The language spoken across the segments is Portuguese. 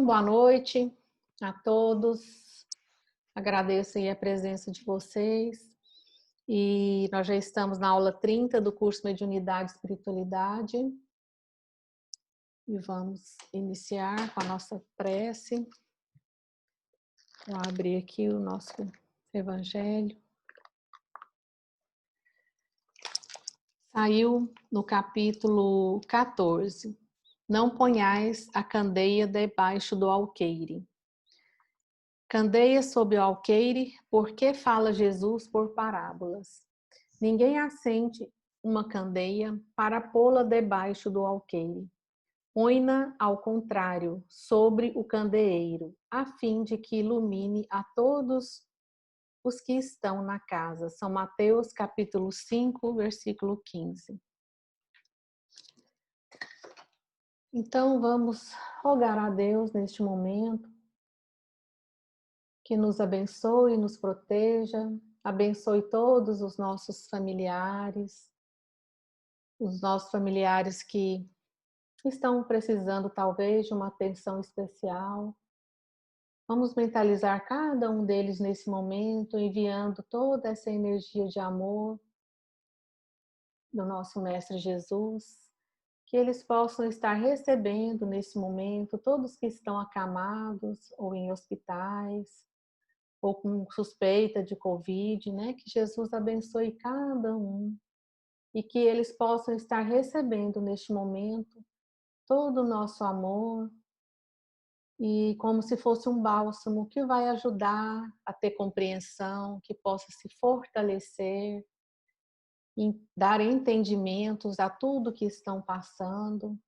Boa noite a todos. Agradeço aí a presença de vocês. E nós já estamos na aula 30 do curso Mediunidade e Espiritualidade. E vamos iniciar com a nossa prece. Vou abrir aqui o nosso Evangelho. Saiu no capítulo 14. Não ponhais a candeia debaixo do alqueire. Candeia sob o alqueire, porque fala Jesus por parábolas. Ninguém acende uma candeia para pô-la debaixo do alqueire. Põe-na, ao contrário, sobre o candeeiro, a fim de que ilumine a todos os que estão na casa. São Mateus, capítulo 5, versículo 15. Então, vamos rogar a Deus neste momento, que nos abençoe e nos proteja, abençoe todos os nossos familiares que estão precisando talvez de uma atenção especial. Vamos mentalizar cada um deles nesse momento, enviando toda essa energia de amor do nosso Mestre Jesus, que eles possam estar recebendo nesse momento, todos que estão acamados ou em hospitais, ou com suspeita de Covid, né? Que Jesus abençoe cada um e que eles possam estar recebendo neste momento todo o nosso amor e como se fosse um bálsamo que vai ajudar a ter compreensão, que possa se fortalecer, dar entendimentos a tudo que estão passando,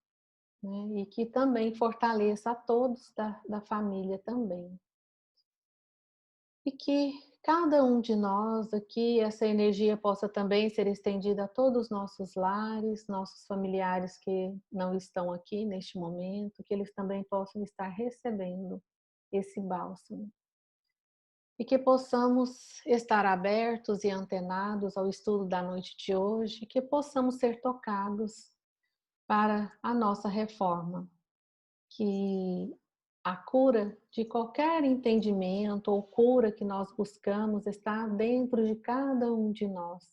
né? E que também fortaleça a todos da família também. E que cada um de nós aqui, essa energia possa também ser estendida a todos os nossos lares, nossos familiares que não estão aqui neste momento, que eles também possam estar recebendo esse bálsamo. E que possamos estar abertos e antenados ao estudo da noite de hoje, que possamos ser tocados para a nossa reforma, que a cura de qualquer entendimento ou cura que nós buscamos está dentro de cada um de nós.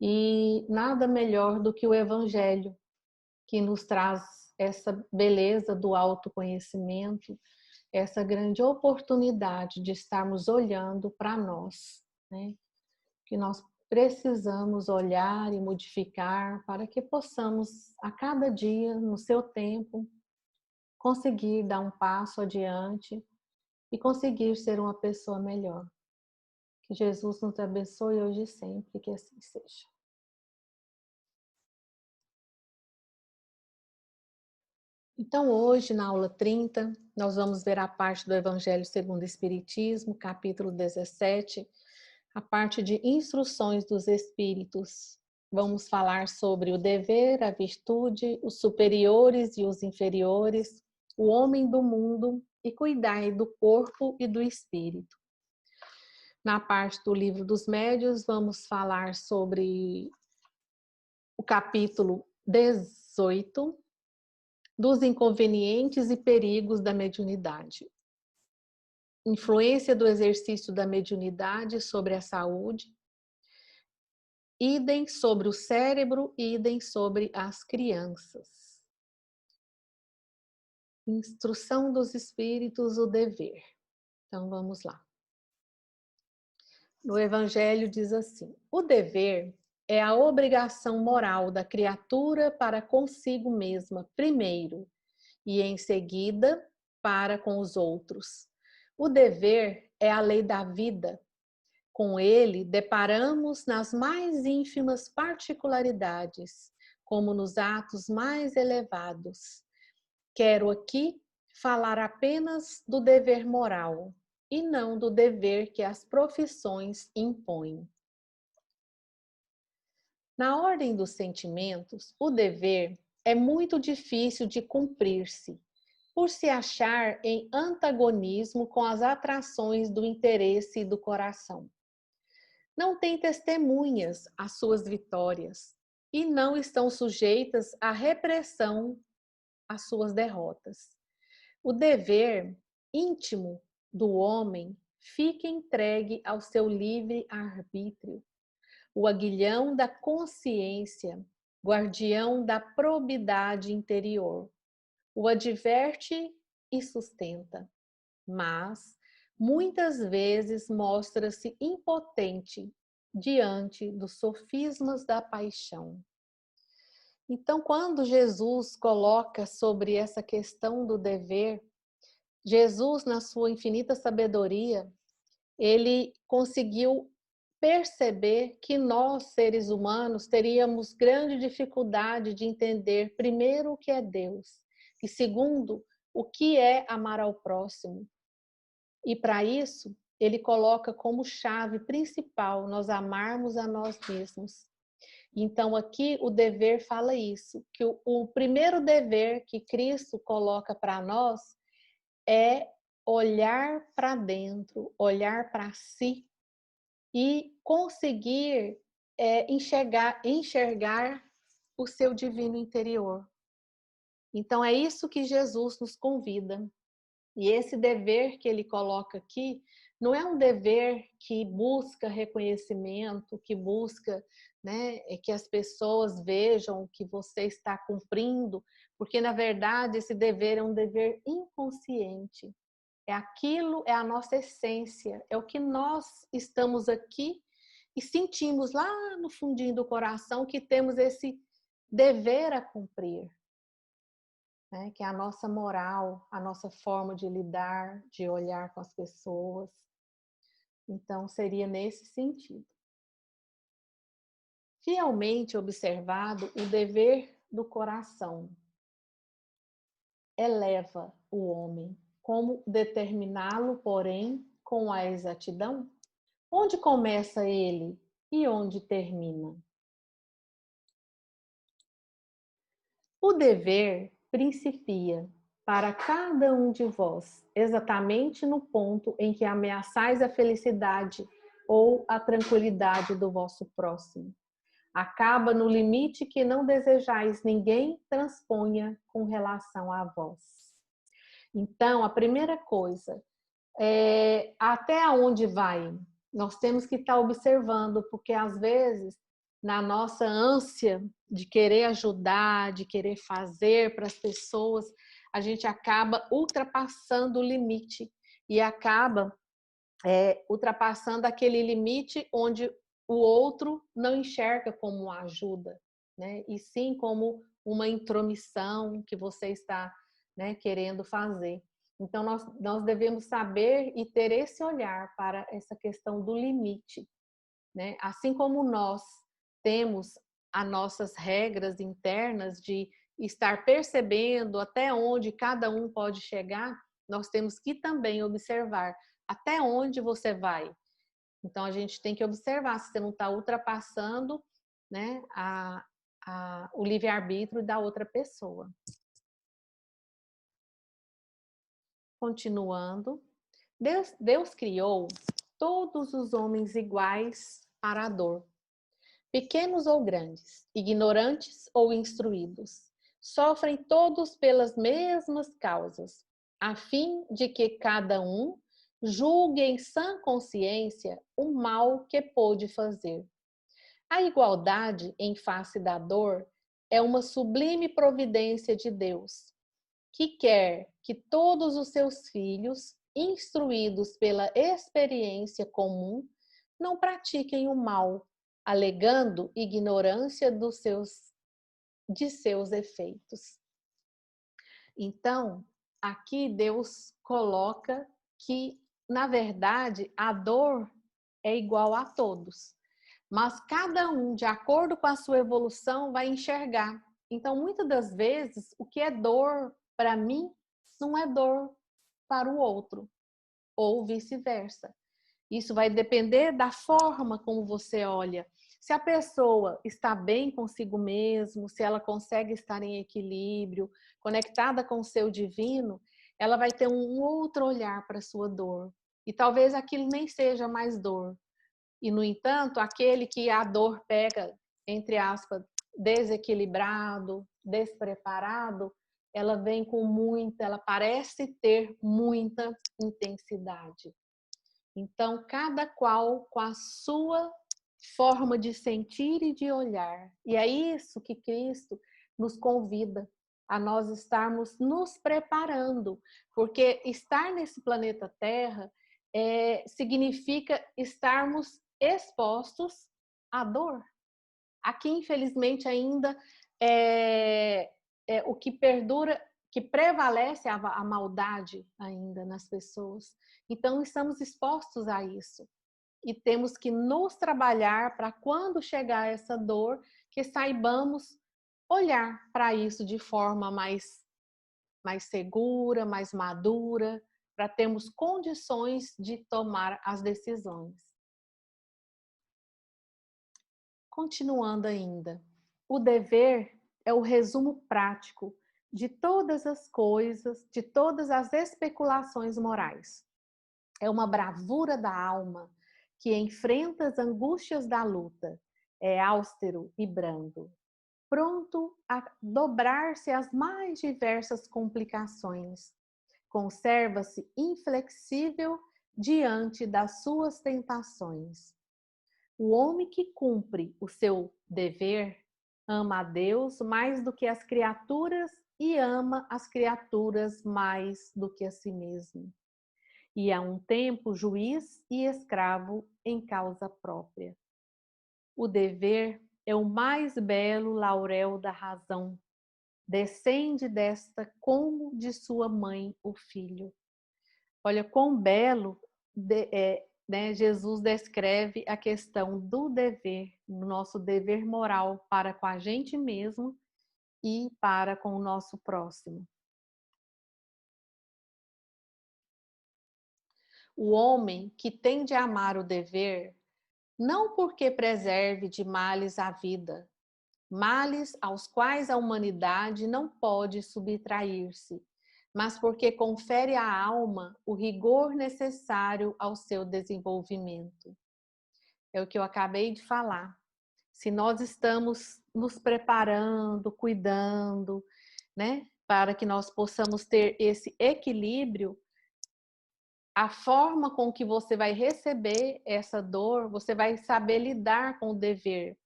E nada melhor do que o Evangelho, que nos traz essa beleza do autoconhecimento, essa grande oportunidade de estarmos olhando para nós, né? Que nós precisamos olhar e modificar para que possamos, a cada dia, no seu tempo, conseguir dar um passo adiante e conseguir ser uma pessoa melhor. Que Jesus nos abençoe hoje e sempre, que assim seja. Então, hoje, na aula 30, nós vamos ver a parte do Evangelho segundo o Espiritismo, capítulo 17, a parte de instruções dos Espíritos. Vamos falar sobre o dever, a virtude, os superiores e os inferiores, o homem do mundo e cuidar do corpo e do espírito. Na parte do Livro dos Médiuns, vamos falar sobre o capítulo 18, dos inconvenientes e perigos da mediunidade. Influência do exercício da mediunidade sobre a saúde, idem sobre o cérebro, idem sobre as crianças. Instrução dos espíritos, o dever. Então vamos lá. No Evangelho diz assim: o dever é a obrigação moral da criatura para consigo mesma, primeiro, e em seguida para com os outros. O dever é a lei da vida. Com ele, deparamos nas mais ínfimas particularidades, como nos atos mais elevados. Quero aqui falar apenas do dever moral e não do dever que as profissões impõem. Na ordem dos sentimentos, o dever é muito difícil de cumprir-se, por se achar em antagonismo com as atrações do interesse e do coração. Não tem testemunhas às suas vitórias e não estão sujeitas à repressão às suas derrotas. O dever íntimo do homem fica entregue ao seu livre arbítrio. O aguilhão da consciência, guardião da probidade interior, o adverte e sustenta, mas muitas vezes mostra-se impotente diante dos sofismas da paixão. Então, quando Jesus coloca sobre essa questão do dever, Jesus, na sua infinita sabedoria, ele conseguiu perceber que nós, seres humanos, teríamos grande dificuldade de entender, primeiro, o que é Deus, e segundo, o que é amar ao próximo. E para isso, ele coloca como chave principal nós amarmos a nós mesmos. Então aqui o dever fala isso, que o primeiro dever que Cristo coloca para nós é olhar para dentro, olhar para si e conseguir enxergar o seu divino interior. Então é isso que Jesus nos convida. E esse dever que ele coloca aqui não é um dever que busca reconhecimento, que busca, né, que as pessoas vejam que você está cumprindo, porque na verdade esse dever é um dever inconsciente. É aquilo, é a nossa essência, é o que nós estamos aqui e sentimos lá no fundinho do coração que temos esse dever a cumprir, né? Que é a nossa moral, a nossa forma de lidar, de olhar com as pessoas. Então, seria nesse sentido. Fielmente observado, o dever do coração eleva o homem. Como determiná-lo, porém, com a exatidão? Onde começa ele e onde termina? O dever principia para cada um de vós, exatamente no ponto em que ameaçais a felicidade ou a tranquilidade do vosso próximo. Acaba no limite que não desejais ninguém transponha com relação a vós. Então, a primeira coisa é até onde vai? Nós temos que estar observando, porque às vezes, na nossa ânsia de querer ajudar, de querer fazer para as pessoas, a gente acaba ultrapassando o limite e acaba ultrapassando aquele limite onde o outro não enxerga como uma ajuda, né? E sim como uma intromissão que você está, né, querendo fazer. Então, nós devemos saber e ter esse olhar para essa questão do limite, né? Assim como nós temos as nossas regras internas de estar percebendo até onde cada um pode chegar, nós temos que também observar até onde você vai. Então, a gente tem que observar se você não está ultrapassando, né, o livre-arbítrio da outra pessoa. Continuando, Deus criou todos os homens iguais para a dor, pequenos ou grandes, ignorantes ou instruídos. Sofrem todos pelas mesmas causas, a fim de que cada um julgue em sã consciência o mal que pôde fazer. A igualdade em face da dor é uma sublime providência de Deus, que quer que todos os seus filhos, instruídos pela experiência comum, não pratiquem o mal, alegando ignorância de seus efeitos. Então, aqui Deus coloca que, na verdade, a dor é igual a todos, mas cada um, de acordo com a sua evolução, vai enxergar. Então, muitas das vezes, o que é dor para mim não é dor para o outro, ou vice-versa. Isso vai depender da forma como você olha. Se a pessoa está bem consigo mesmo, se ela consegue estar em equilíbrio, conectada com o seu divino, ela vai ter um outro olhar para a sua dor. E talvez aquilo nem seja mais dor. E, no entanto, aquele que a dor pega, entre aspas, desequilibrado, despreparado, ela vem com muita, ela parece ter muita intensidade. Então, cada qual com a sua forma de sentir e de olhar. E é isso que Cristo nos convida a nós estarmos nos preparando, porque estar nesse planeta Terra significa estarmos expostos à dor. Aqui, infelizmente, ainda o que perdura, que prevalece a maldade ainda nas pessoas. Então, estamos expostos a isso. E temos que nos trabalhar para quando chegar essa dor, que saibamos olhar para isso de forma mais segura, mais madura, para termos condições de tomar as decisões. Continuando ainda, o dever é o resumo prático de todas as coisas, de todas as especulações morais. É uma bravura da alma que enfrenta as angústias da luta, é austero e brando, pronto a dobrar-se às mais diversas complicações. Conserva-se inflexível diante das suas tentações. O homem que cumpre o seu dever ama a Deus mais do que as criaturas e ama as criaturas mais do que a si mesmo. E a um tempo juiz e escravo em causa própria. O dever é o mais belo laurel da razão. Descende desta como de sua mãe o filho. Olha quão belo né, Jesus descreve a questão do dever, nosso dever moral para com a gente mesmo e para com o nosso próximo. O homem que tem de amar o dever, não porque preserve de males a vida, males aos quais a humanidade não pode subtrair-se, mas porque confere à alma o rigor necessário ao seu desenvolvimento. É o que eu acabei de falar. Se nós estamos nos preparando, cuidando, né, para que nós possamos ter esse equilíbrio, a forma com que você vai receber essa dor, você vai saber lidar com o dever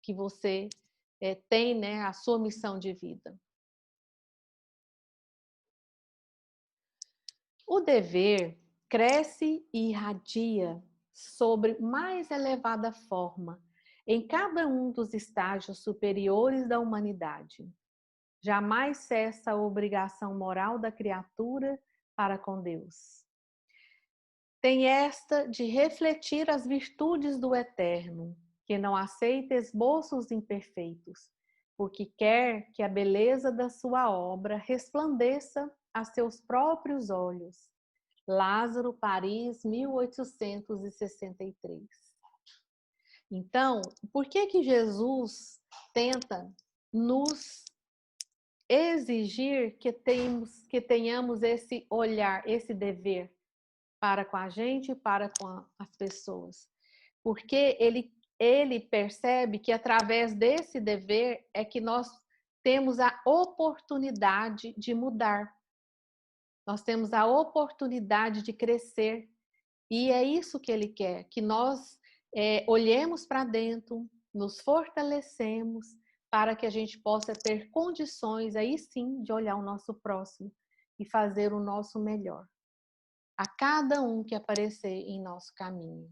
que você tem, né, a sua missão de vida. O dever cresce e irradia sobre mais elevada forma em cada um dos estágios superiores da humanidade. Jamais cessa a obrigação moral da criatura para com Deus. Tem esta de refletir as virtudes do Eterno, que não aceita esboços imperfeitos, porque quer que a beleza da sua obra resplandeça a seus próprios olhos. Lázaro, Paris, 1863. Então, por que Jesus tenta nos exigir que tenhamos esse olhar, esse dever para com a gente e para com as pessoas? Porque ele percebe que através desse dever é que nós temos a oportunidade de mudar. Nós temos a oportunidade de crescer. E é isso que ele quer, que nós olhemos para dentro, nos fortalecemos para que a gente possa ter condições, aí sim, de olhar o nosso próximo e fazer o nosso melhor. A cada um que aparecer em nosso caminho.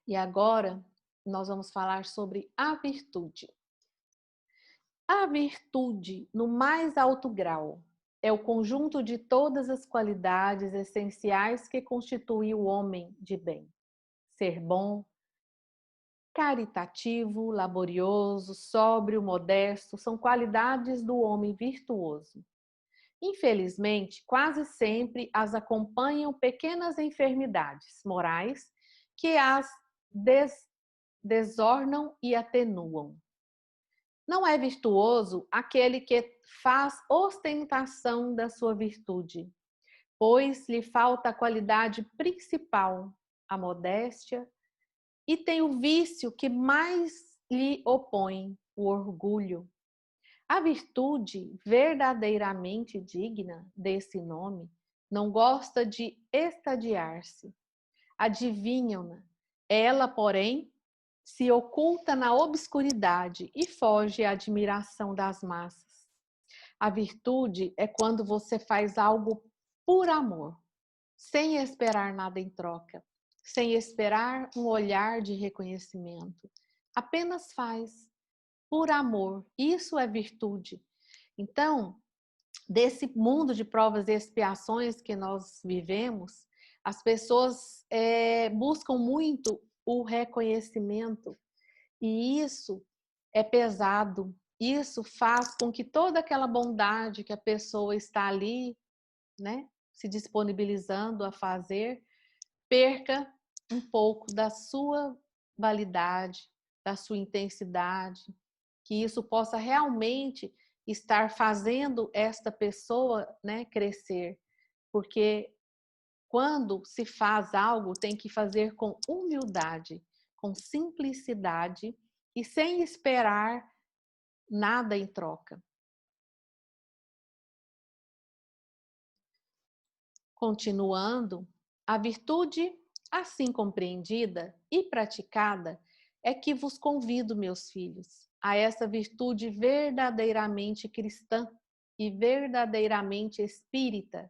E agora, nós vamos falar sobre a virtude. A virtude, no mais alto grau, é o conjunto de todas as qualidades essenciais que constituem o homem de bem. Ser bom, caritativo, laborioso, sóbrio, modesto, são qualidades do homem virtuoso. Infelizmente, quase sempre as acompanham pequenas enfermidades morais que as desornam e atenuam. Não é virtuoso aquele que faz ostentação da sua virtude, pois lhe falta a qualidade principal, a modéstia, e tem o vício que mais lhe opõe, o orgulho. A virtude verdadeiramente digna desse nome não gosta de estadiar-se. Adivinham-na. Ela, porém, se oculta na obscuridade e foge à admiração das massas. A virtude é quando você faz algo por amor, sem esperar nada em troca, sem esperar um olhar de reconhecimento. Apenas faz por amor. Isso é virtude. Então, desse mundo de provas e expiações que nós vivemos, as pessoas buscam muito o reconhecimento e isso é pesado. Isso faz com que toda aquela bondade que a pessoa está ali, né, se disponibilizando a fazer, perca um pouco da sua validade, da sua intensidade, que isso possa realmente estar fazendo esta pessoa, né, crescer, porque quando se faz algo tem que fazer com humildade, com simplicidade e sem esperar nada em troca. Continuando, a virtude assim compreendida e praticada é que vos convido, meus filhos, a essa virtude verdadeiramente cristã e verdadeiramente espírita,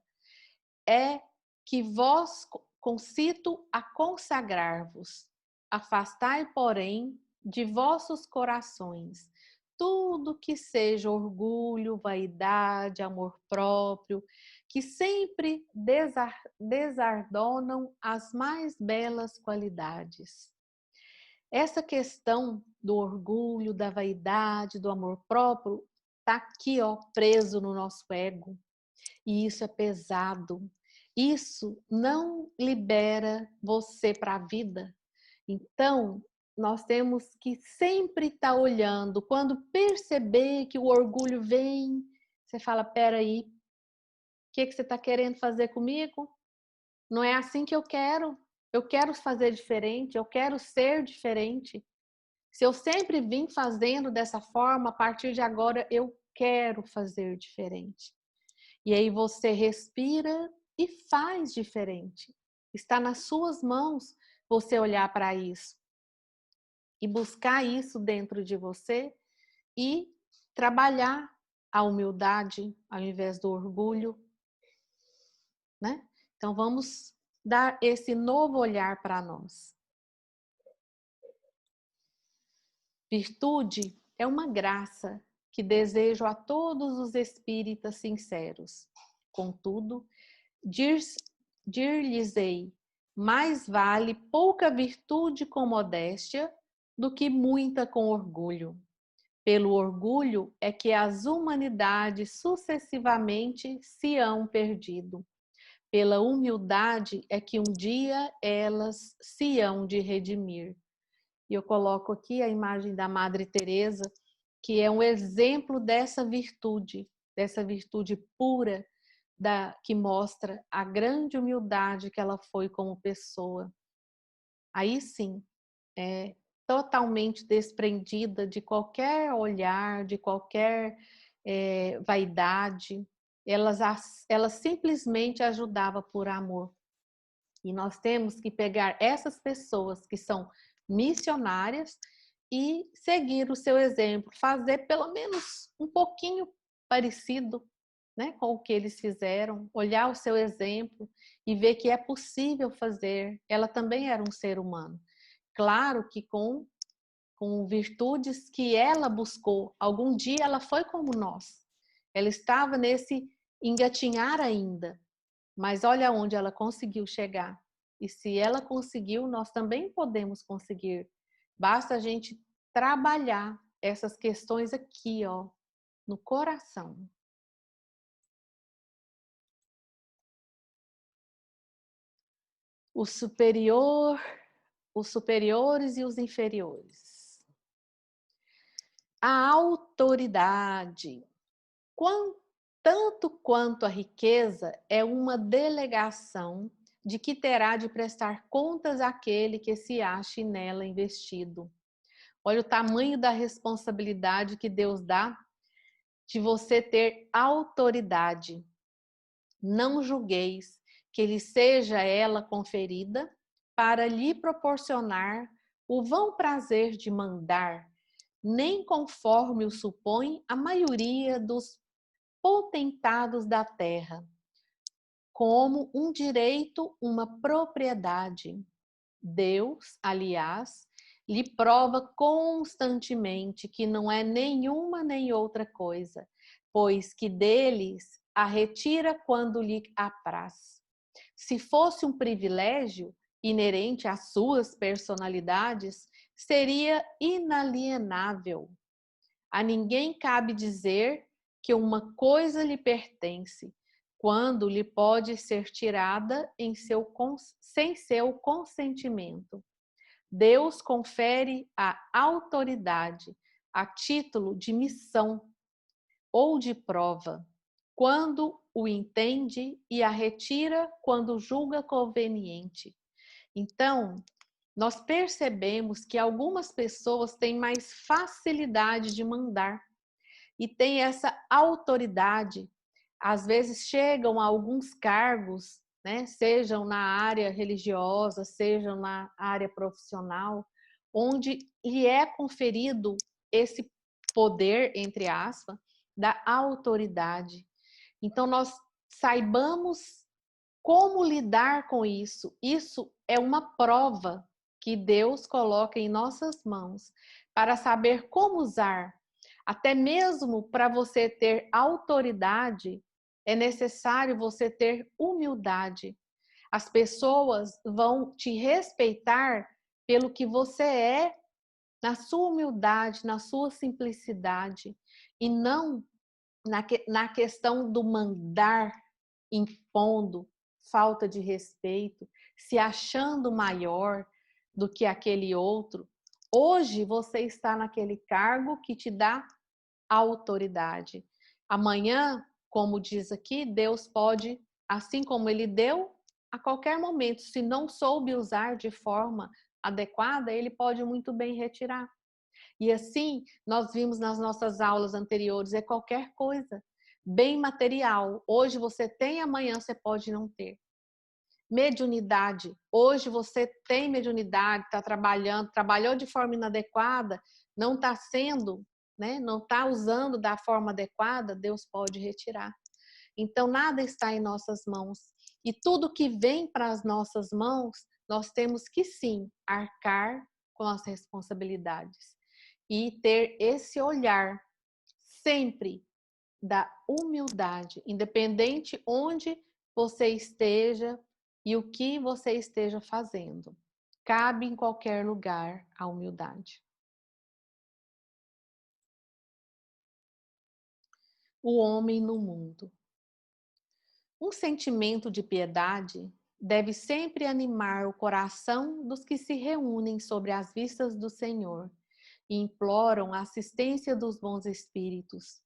é que vós concito a consagrar-vos. Afastai, porém, de vossos corações tudo que seja orgulho, vaidade, amor próprio, que sempre desardonam as mais belas qualidades. Essa questão do orgulho, da vaidade, do amor próprio, está aqui, ó, preso no nosso ego. E isso é pesado. Isso não libera você para a vida. Então, nós temos que sempre estar olhando. Quando perceber que o orgulho vem, você fala, peraí, o que você está querendo fazer comigo? Não é assim que eu quero. Eu quero fazer diferente, eu quero ser diferente. Se eu sempre vim fazendo dessa forma, a partir de agora eu quero fazer diferente. E aí você respira e faz diferente. Está nas suas mãos você olhar para isso e buscar isso dentro de você e trabalhar a humildade ao invés do orgulho, né? Então vamos dar esse novo olhar para nós. Virtude é uma graça que desejo a todos os espíritas sinceros. Contudo, dir-lhes-ei, mais vale pouca virtude com modéstia do que muita com orgulho. Pelo orgulho é que as humanidades sucessivamente se hão perdido. Pela humildade é que um dia elas se hão de redimir. E eu coloco aqui a imagem da Madre Teresa, que é um exemplo dessa virtude pura, que mostra a grande humildade que ela foi como pessoa. Aí sim, é totalmente desprendida de qualquer olhar, de qualquer vaidade. Ela simplesmente ajudava por amor. E nós temos que pegar essas pessoas que são missionárias e seguir o seu exemplo, fazer pelo menos um pouquinho parecido, né, com o que eles fizeram, olhar o seu exemplo e ver que é possível fazer. Ela também era um ser humano. Claro que com virtudes que ela buscou. Algum dia ela foi como nós. Ela estava nesse engatinhar ainda, mas olha onde ela conseguiu chegar. E se ela conseguiu, nós também podemos conseguir. Basta a gente trabalhar essas questões aqui, ó, no coração. O superior, os superiores e os inferiores. A autoridade, tanto quanto a riqueza, é uma delegação de que terá de prestar contas àquele que se ache nela investido. Olha o tamanho da responsabilidade que Deus dá de você ter autoridade. Não julgueis que lhe seja ela conferida para lhe proporcionar o vão prazer de mandar, nem conforme o supõe a maioria dos potentados da terra, como um direito, uma propriedade. Deus, aliás, lhe prova constantemente que não é nenhuma nem outra coisa, pois que deles a retira quando lhe apraz. Se fosse um privilégio inerente às suas personalidades, seria inalienável. A ninguém cabe dizer que uma coisa lhe pertence, quando lhe pode ser tirada sem seu consentimento. Deus confere a autoridade a título de missão ou de prova, quando o entende e a retira quando julga conveniente. Então, nós percebemos que algumas pessoas têm mais facilidade de mandar e têm essa autoridade. Às vezes chegam a alguns cargos, né, sejam na área religiosa, sejam na área profissional, onde lhe é conferido esse poder, entre aspas, da autoridade. Então, nós saibamos como lidar com isso. Isso é uma prova que Deus coloca em nossas mãos para saber como usar. Até mesmo para você ter autoridade, é necessário você ter humildade. As pessoas vão te respeitar pelo que você é, na sua humildade, na sua simplicidade, e não na questão do mandar, impondo, falta de respeito, se achando maior do que aquele outro. Hoje você está naquele cargo que te dá autoridade. Amanhã, como diz aqui, Deus pode, assim como Ele deu, a qualquer momento, se não soube usar de forma adequada, Ele pode muito bem retirar. E assim, nós vimos nas nossas aulas anteriores, é qualquer coisa, bem material. Hoje você tem, amanhã você pode não ter. Mediunidade. Hoje você tem mediunidade, está trabalhando, trabalhou de forma inadequada, não está sendo, né? Não está usando da forma adequada, Deus pode retirar. Então, nada está em nossas mãos. E tudo que vem para as nossas mãos, nós temos que sim arcar com as responsabilidades e ter esse olhar sempre da humildade, independente onde você esteja e o que você esteja fazendo. Cabe em qualquer lugar a humildade. O homem no mundo. Um sentimento de piedade deve sempre animar o coração dos que se reúnem sobre as vistas do Senhor e imploram a assistência dos bons espíritos.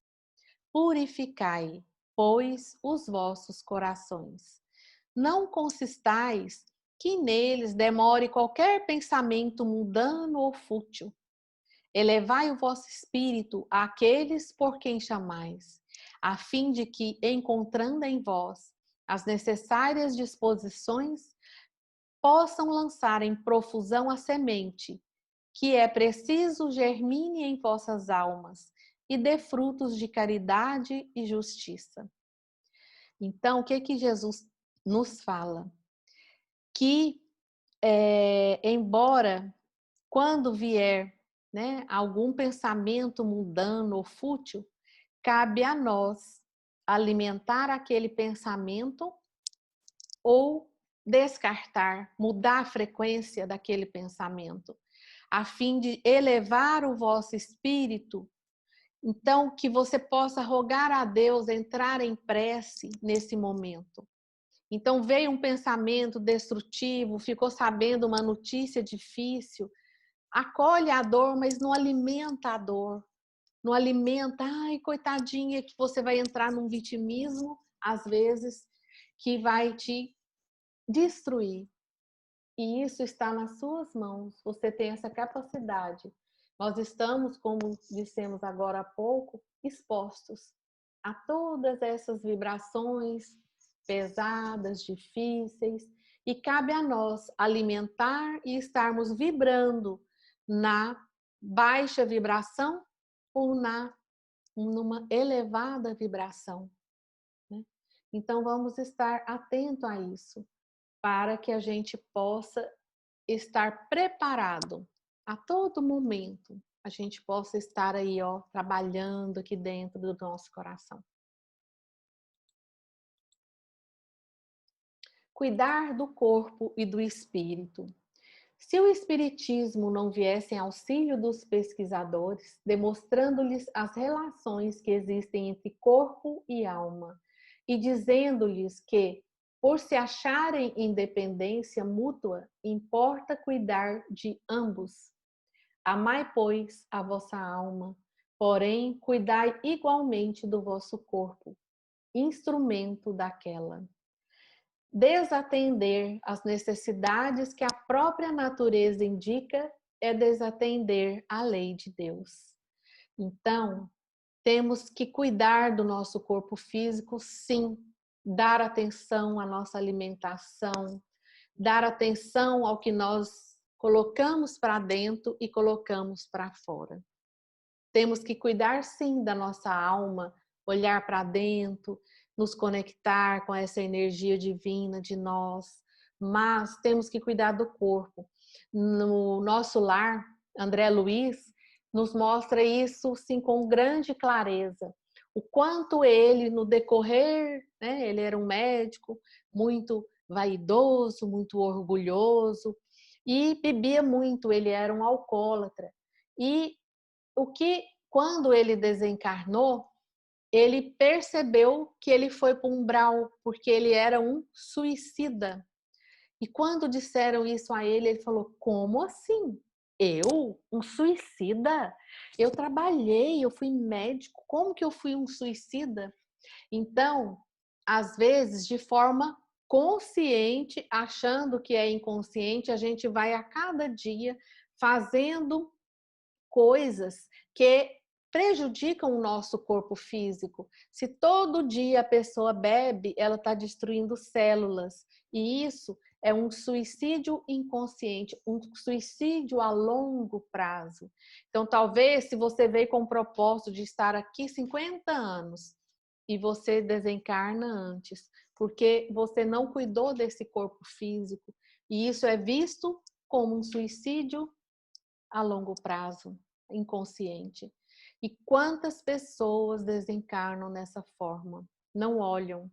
Purificai, pois, os vossos corações. Não consistais que neles demore qualquer pensamento mundano ou fútil. Elevai o vosso espírito àqueles por quem chamais, a fim de que, encontrando em vós as necessárias disposições, possam lançar em profusão a semente, que é preciso germine em vossas almas e dê frutos de caridade e justiça. Então, o que Jesus nos fala? Que, embora quando vier, né, algum pensamento mundano ou fútil, cabe a nós alimentar aquele pensamento ou descartar, mudar a frequência daquele pensamento, a fim de elevar o vosso espírito. Então, que você possa rogar a Deus, entrar em prece nesse momento. Então, veio um pensamento destrutivo, ficou sabendo uma notícia difícil, acolhe a dor, mas não alimenta a dor. Não alimenta, ai, coitadinha, que você vai entrar num vitimismo, às vezes, que vai te destruir. E isso está nas suas mãos. Você tem essa capacidade Nós estamos, como dissemos agora há pouco, expostos a todas essas vibrações pesadas, difíceis, e cabe a nós alimentar e estarmos vibrando na baixa vibração ou numa elevada vibração, né? Então vamos estar atento a isso, para que a gente possa estar preparado a todo momento, a gente possa estar aí, ó, trabalhando aqui dentro do nosso coração. Cuidar do corpo e do espírito. Se o espiritismo não viesse em auxílio dos pesquisadores, demonstrando-lhes as relações que existem entre corpo e alma, e dizendo-lhes que, por se acharem em dependência mútua, importa cuidar de ambos. Amai, pois, a vossa alma, porém cuidai igualmente do vosso corpo, instrumento daquela. Desatender às necessidades que a própria natureza indica é desatender a lei de Deus. Então, temos que cuidar do nosso corpo físico, sim, dar atenção à nossa alimentação, dar atenção ao que nós colocamos para dentro e colocamos para fora. Temos que cuidar, sim, da nossa alma, olhar para dentro, nos conectar com essa energia divina de nós, mas temos que cuidar do corpo. No nosso lar, André Luiz nos mostra isso, sim, com grande clareza. O quanto ele, no decorrer, né, ele era um médico muito vaidoso, muito orgulhoso e bebia muito, ele era um alcoólatra. E o que, quando ele desencarnou, ele percebeu que ele foi para um umbral, porque ele era um suicida. E quando disseram isso a ele, ele falou: como assim? Eu? Um suicida? Eu trabalhei, eu fui médico, como que eu fui um suicida? Então, às vezes, de forma consciente, achando que é inconsciente, a gente vai a cada dia fazendo coisas que prejudicam o nosso corpo físico. Se todo dia a pessoa bebe, ela está destruindo células. E isso é um suicídio inconsciente, um suicídio a longo prazo. Então, talvez, se você veio com o propósito de estar aqui 50 anos e você desencarna antes, porque você não cuidou desse corpo físico, e isso é visto como um suicídio a longo prazo, inconsciente. E quantas pessoas desencarnam nessa forma? Não olham,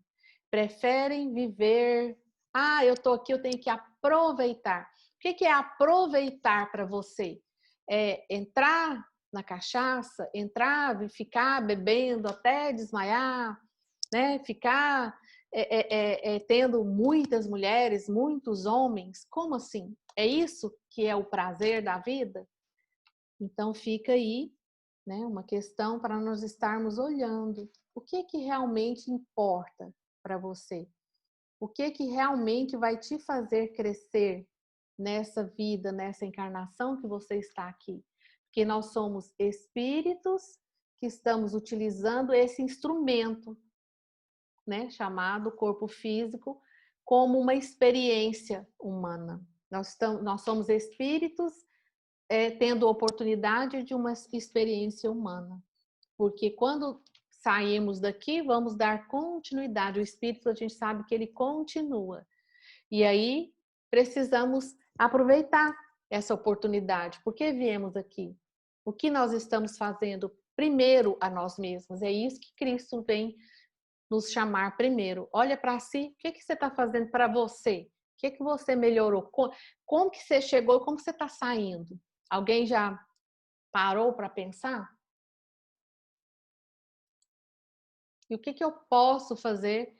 preferem viver. Ah, eu tô aqui, eu tenho que aproveitar. O que é aproveitar para você? É entrar na cachaça, entrar e ficar bebendo até desmaiar, né? Ficar tendo muitas mulheres, muitos homens. Como assim? É isso que é o prazer da vida? Então fica aí, né, uma questão para nós estarmos olhando o que realmente importa para você, o que realmente vai te fazer crescer nessa vida, nessa encarnação que você está aqui. Porque nós somos espíritos que estamos utilizando esse instrumento, né, chamado corpo físico, como uma experiência humana. Nós somos espíritos tendo oportunidade de uma experiência humana. Porque quando saímos daqui, vamos dar continuidade. O espírito, a gente sabe que ele continua. E aí, precisamos aproveitar essa oportunidade. Por que viemos aqui? O que nós estamos fazendo primeiro a nós mesmos? É isso que Cristo vem nos chamar primeiro. Olha para si, o que você está fazendo para você? O que você melhorou? Como que você chegou? Como você está saindo? Alguém já parou para pensar? E o que eu posso fazer,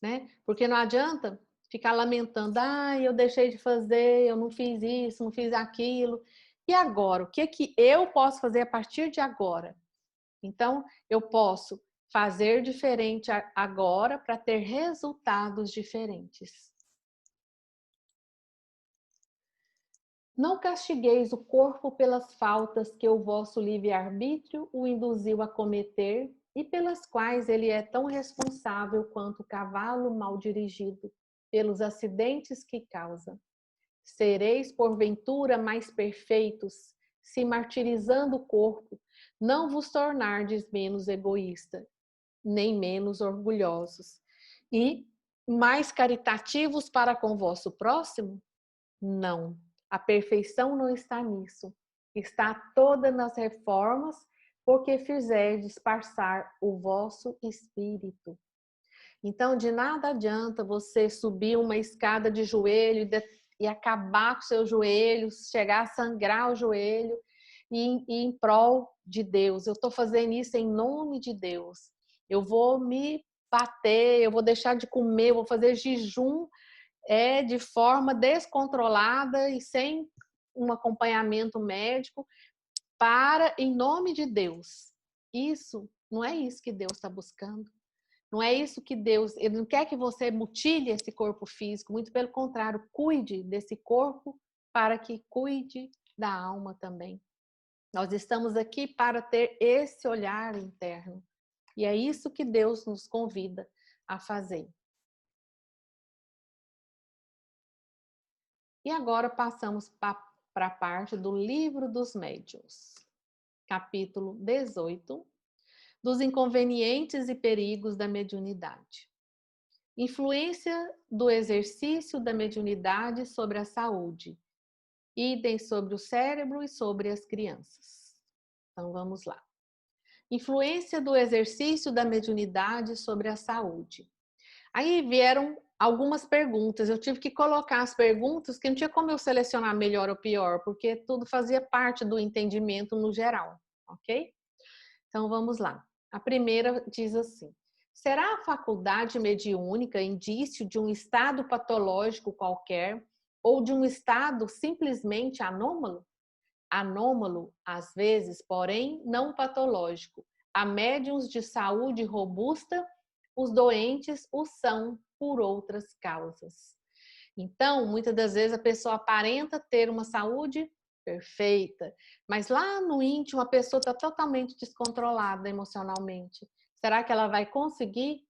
né? Porque não adianta ficar lamentando, ah, eu deixei de fazer, eu não fiz isso, não fiz aquilo. E agora? O que eu posso fazer a partir de agora? Então, eu posso fazer diferente agora para ter resultados diferentes. Não castigueis o corpo pelas faltas que o vosso livre-arbítrio o induziu a cometer e pelas quais ele é tão responsável quanto o cavalo mal dirigido, pelos acidentes que causa. Sereis, porventura, mais perfeitos, se martirizando o corpo, não vos tornardes menos egoísta, nem menos orgulhosos, e mais caritativos para com o vosso próximo? Não, a perfeição não está nisso. Está toda nas reformas, porque fizerdes passar o vosso espírito. Então, de nada adianta você subir uma escada de joelho e acabar com seus joelhos, chegar a sangrar o joelho e em prol de Deus. Eu estou fazendo isso em nome de Deus. Eu vou me bater, eu vou deixar de comer, eu vou fazer jejum de forma descontrolada e sem um acompanhamento médico em nome de Deus. Isso não é isso que Deus está buscando. Não é isso que Deus, Ele não quer que você mutile esse corpo físico, muito pelo contrário, cuide desse corpo para que cuide da alma também. Nós estamos aqui para ter esse olhar interno. E é isso que Deus nos convida a fazer. E agora passamos para a parte do Livro dos Médiuns, capítulo 18, dos inconvenientes e perigos da mediunidade. Influência do exercício da mediunidade sobre a saúde, idem sobre o cérebro e sobre as crianças. Então vamos lá. Influência do exercício da mediunidade sobre a saúde. Aí vieram algumas perguntas, eu tive que colocar as perguntas, que não tinha como eu selecionar melhor ou pior, porque tudo fazia parte do entendimento no geral, ok? Então vamos lá. A primeira diz assim: será a faculdade mediúnica indício de um estado patológico qualquer ou de um estado simplesmente anômalo? Anômalo, às vezes, porém, não patológico. Há médiuns de saúde robusta, os doentes o são por outras causas. Então, muitas das vezes a pessoa aparenta ter uma saúde perfeita, mas lá no íntimo a pessoa está totalmente descontrolada emocionalmente. Será que ela vai conseguir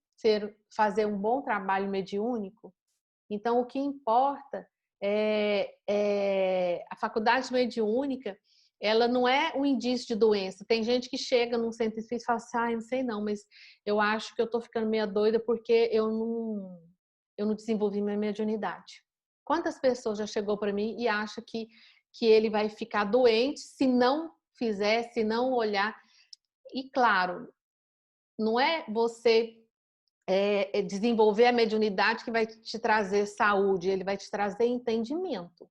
fazer um bom trabalho mediúnico? Então, o que importa a faculdade mediúnica, ela não é um indício de doença. Tem gente que chega num centro espírita e fala assim, ah, eu não sei não, mas eu acho que eu estou ficando meio doida porque eu não desenvolvi minha mediunidade. Quantas pessoas já chegou para mim e acha que ele vai ficar doente se não fizer, se não olhar? E claro, não é você desenvolver a mediunidade que vai te trazer saúde, ele vai te trazer entendimento.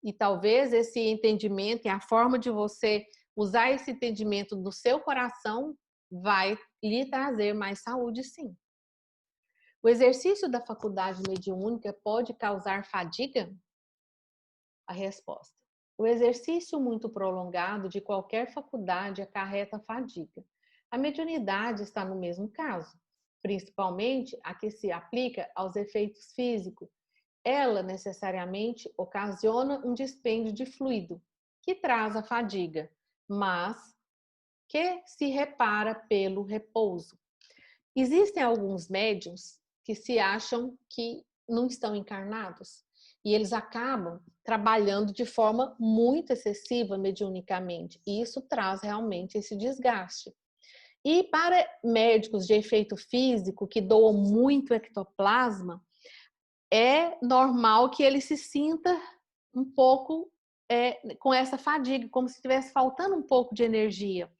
E talvez esse entendimento e a forma de você usar esse entendimento do seu coração vai lhe trazer mais saúde, sim. O exercício da faculdade mediúnica pode causar fadiga? A resposta: o exercício muito prolongado de qualquer faculdade acarreta fadiga. A mediunidade está no mesmo caso, principalmente a que se aplica aos efeitos físicos. Ela necessariamente ocasiona um dispêndio de fluido, que traz a fadiga, mas que se repara pelo repouso. Existem alguns médiuns que se acham que não estão encarnados e eles acabam trabalhando de forma muito excessiva mediunicamente, e isso traz realmente esse desgaste. E para médicos de efeito físico que doam muito ectoplasma, é normal que ele se sinta um pouco com essa fadiga, como se estivesse faltando um pouco de energia.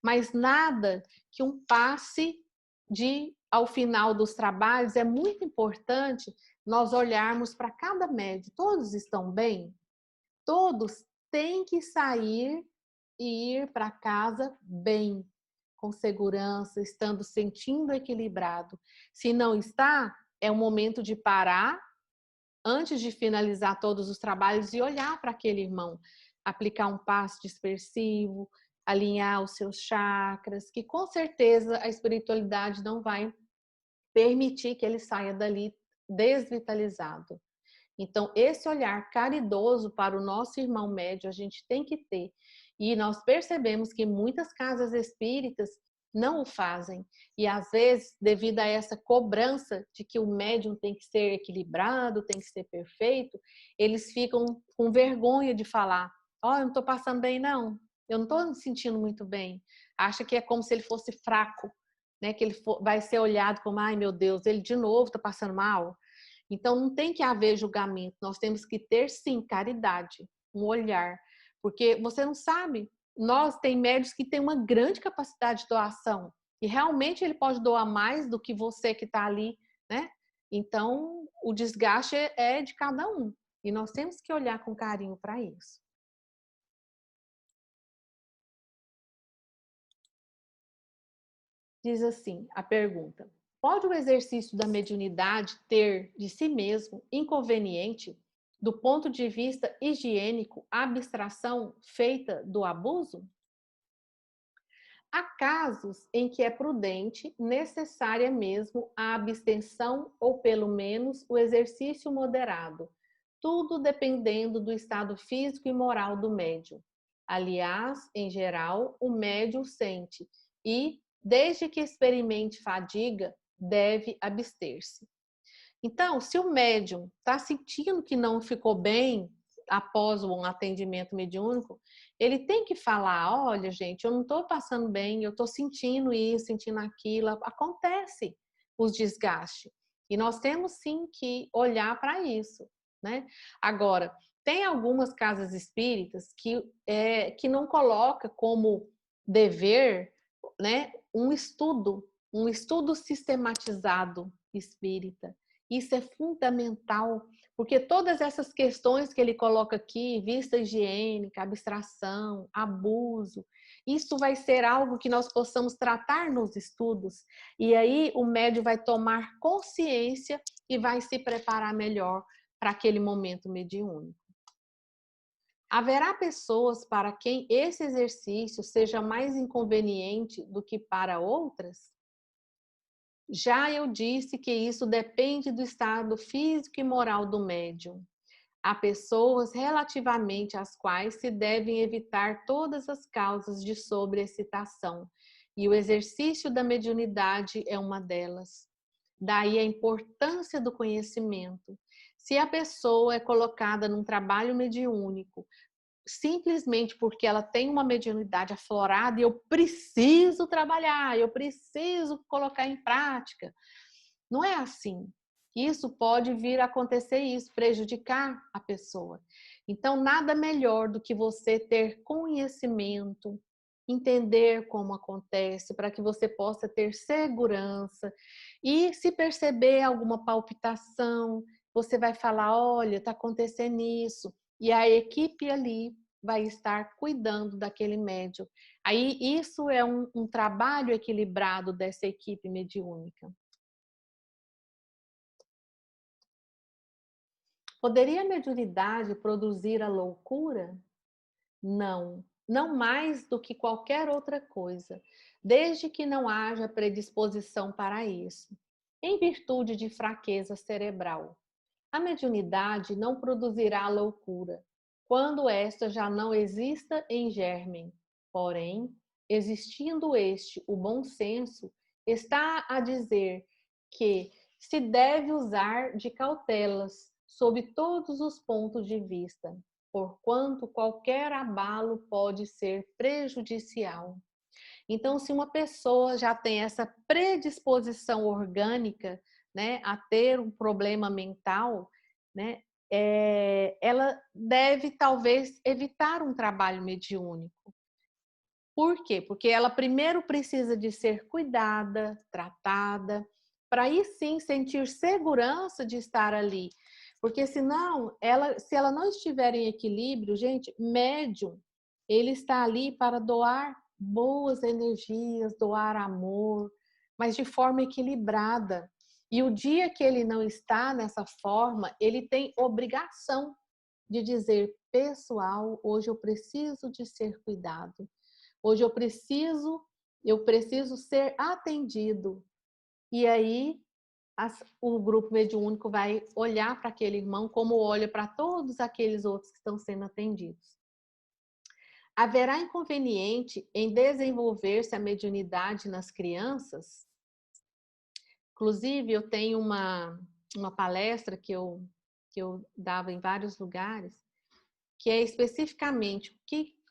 Mas nada que um passe ao final dos trabalhos, é muito importante nós olharmos para cada médico. Todos estão bem? Todos têm que sair e ir para casa bem, com segurança, estando sentindo equilibrado. Se não está, é o momento de parar antes de finalizar todos os trabalhos e olhar para aquele irmão, aplicar um passe dispersivo, alinhar os seus chakras, que com certeza a espiritualidade não vai permitir que ele saia dali desvitalizado. Então, esse olhar caridoso para o nosso irmão médium a gente tem que ter. E nós percebemos que muitas casas espíritas não o fazem. E às vezes, devido a essa cobrança de que o médium tem que ser equilibrado, tem que ser perfeito, eles ficam com vergonha de falar: ó, eu não estou passando bem não, eu não estou me sentindo muito bem. Acha que é como se ele fosse fraco, né? Que ele vai ser olhado como: ai meu Deus, ele de novo está passando mal. Então não tem que haver julgamento, nós temos que ter sim caridade, um olhar, porque você não sabe, nós tem médios que têm uma grande capacidade de doação e realmente ele pode doar mais do que você que está ali, né? Então o desgaste é de cada um e nós temos que olhar com carinho para isso. Diz assim a pergunta: pode o exercício da mediunidade ter de si mesmo inconveniente do ponto de vista higiênico a abstração feita do abuso? Há casos em que é prudente, necessária mesmo a abstenção ou pelo menos o exercício moderado, tudo dependendo do estado físico e moral do médium. Aliás, em geral, o médium sente e, desde que experimente fadiga, deve abster-se. Então, se o médium está sentindo que não ficou bem após um atendimento mediúnico, ele tem que falar: olha, gente, eu não estou passando bem, eu estou sentindo isso, sentindo aquilo. Acontece os desgastes. E nós temos sim que olhar para isso, né? Agora, tem algumas casas espíritas que não coloca como dever, né, um estudo sistematizado espírita. Isso é fundamental, porque todas essas questões que ele coloca aqui, vista higiênica, abstração, abuso, isso vai ser algo que nós possamos tratar nos estudos. E aí o médium vai tomar consciência e vai se preparar melhor para aquele momento mediúnico. Haverá pessoas para quem esse exercício seja mais inconveniente do que para outras? Já eu disse que isso depende do estado físico e moral do médium. Há pessoas relativamente às quais se devem evitar todas as causas de sobreexcitação, e o exercício da mediunidade é uma delas. Daí a importância do conhecimento. Se a pessoa é colocada num trabalho mediúnico simplesmente porque ela tem uma mediunidade aflorada e eu preciso trabalhar, eu preciso colocar em prática. Não é assim. Isso pode vir a acontecer isso, prejudicar a pessoa. Então, nada melhor do que você ter conhecimento, entender como acontece, para que você possa ter segurança. E se perceber alguma palpitação, você vai falar: olha, está acontecendo isso. E a equipe ali vai estar cuidando daquele médium. Aí isso é um trabalho equilibrado dessa equipe mediúnica. Poderia a mediunidade produzir a loucura? Não, não mais do que qualquer outra coisa, desde que não haja predisposição para isso, em virtude de fraqueza cerebral. A mediunidade não produzirá loucura, quando esta já não exista em germen. Porém, existindo este, o bom senso, está a dizer que se deve usar de cautelas, sob todos os pontos de vista, porquanto qualquer abalo pode ser prejudicial. Então, se uma pessoa já tem essa predisposição orgânica, né, a ter um problema mental, né, ela deve talvez evitar um trabalho mediúnico. Por quê? Porque ela primeiro precisa de ser cuidada, tratada, para aí sim sentir segurança de estar ali. Porque senão, se ela não estiver em equilíbrio, gente, médium, ele está ali para doar boas energias, doar amor, mas de forma equilibrada. E o dia que ele não está nessa forma, ele tem obrigação de dizer: pessoal, hoje eu preciso de ser cuidado. Hoje eu preciso ser atendido. E aí o grupo mediúnico vai olhar para aquele irmão como olha para todos aqueles outros que estão sendo atendidos. Haverá inconveniente em desenvolver-se a mediunidade nas crianças? Inclusive, eu tenho uma palestra que eu dava em vários lugares, que é especificamente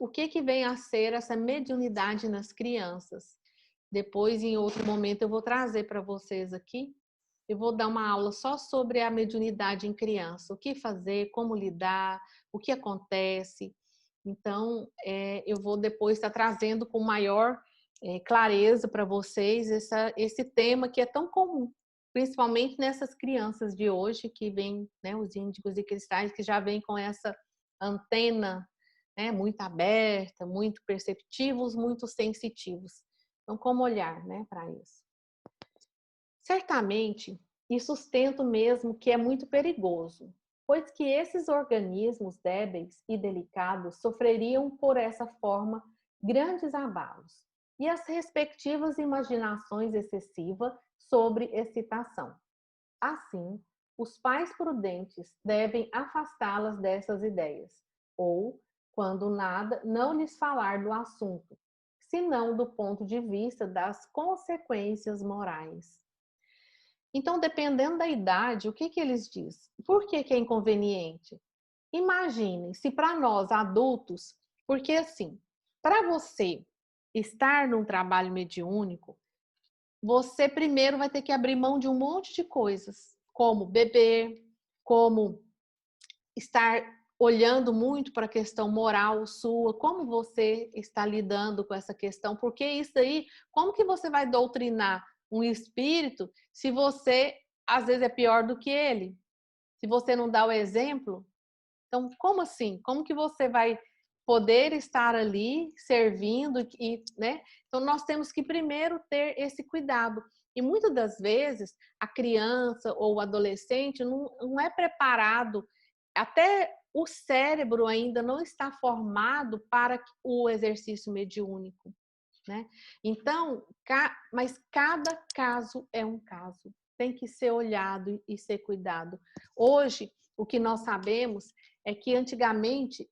o que vem a ser essa mediunidade nas crianças. Depois, em outro momento, eu vou trazer para vocês aqui. Eu vou dar uma aula só sobre a mediunidade em criança. O que fazer, como lidar, o que acontece. Então, eu vou depois estar trazendo com maior clareza para vocês esse tema que é tão comum, principalmente nessas crianças de hoje que vêm, né, os índigos e cristais, que já vêm com essa antena, né, muito aberta, muito perceptivos, muito sensitivos. Então, como olhar, né, para isso? Certamente, e sustento mesmo que é muito perigoso, pois que esses organismos débeis e delicados sofreriam por essa forma grandes abalos e as respectivas imaginações excessivas sobre excitação. Assim, os pais prudentes devem afastá-las dessas ideias, ou, quando nada, não lhes falar do assunto, senão do ponto de vista das consequências morais. Então, dependendo da idade, o que eles dizem? Por que é inconveniente? Imaginem, se para nós adultos, porque assim, para você estar num trabalho mediúnico, você primeiro vai ter que abrir mão de um monte de coisas, como beber, como estar olhando muito para a questão moral sua, como você está lidando com essa questão, porque isso aí, como que você vai doutrinar um espírito se você, às vezes, é pior do que ele? Se você não dá o exemplo? Então, como assim? Como que você vai poder estar ali servindo e, né? Então, nós temos que primeiro ter esse cuidado. E muitas das vezes a criança ou o adolescente não é preparado, até o cérebro ainda não está formado para o exercício mediúnico, né? Então, mas cada caso é um caso, tem que ser olhado e ser cuidado. Hoje, o que nós sabemos é que antigamente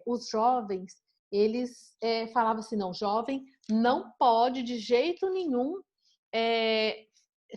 os jovens, eles falavam assim, não, jovem não pode de jeito nenhum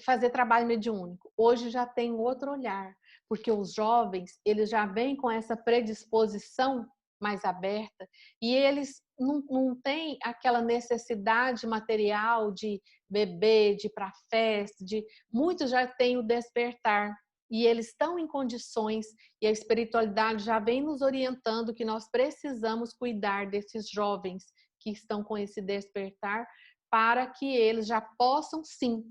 fazer trabalho mediúnico. Hoje já tem outro olhar, porque os jovens, eles já vêm com essa predisposição mais aberta e eles não têm aquela necessidade material de beber, de ir para festa, muitos já têm o despertar e eles estão em condições e a espiritualidade já vem nos orientando que nós precisamos cuidar desses jovens que estão com esse despertar para que eles já possam sim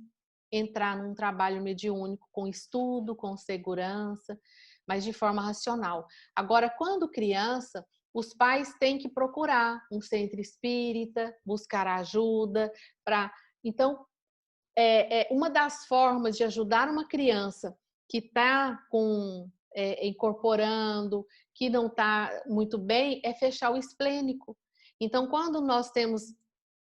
entrar num trabalho mediúnico com estudo, com segurança, mas de forma racional. Agora, quando criança, os pais têm que procurar um centro espírita, buscar ajuda para. Então, uma das formas de ajudar uma criança que está incorporando, que não está muito bem, é fechar o esplênico. Então, quando nós temos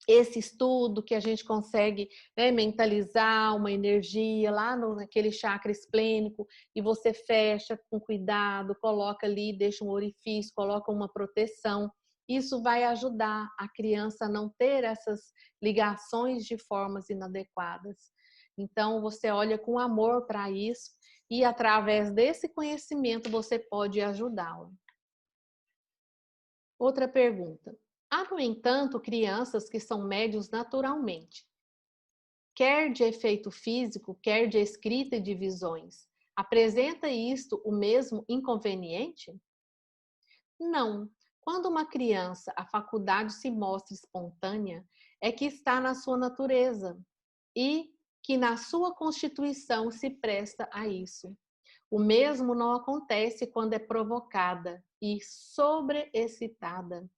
esse estudo que a gente consegue, né, mentalizar uma energia lá naquele chakra esplênico e você fecha com cuidado, coloca ali, deixa um orifício, coloca uma proteção. Isso vai ajudar a criança a não ter essas ligações de formas inadequadas. Então, você olha com amor para isso e através desse conhecimento você pode ajudá-lo. Outra pergunta. Há, no entanto, crianças que são médios naturalmente, quer de efeito físico, quer de escrita e de visões. Apresenta isto o mesmo inconveniente? Não. Quando uma criança, a faculdade se mostra espontânea, é que está na sua natureza e que na sua constituição se presta a isso. O mesmo não acontece quando é provocada e sobreexcitada.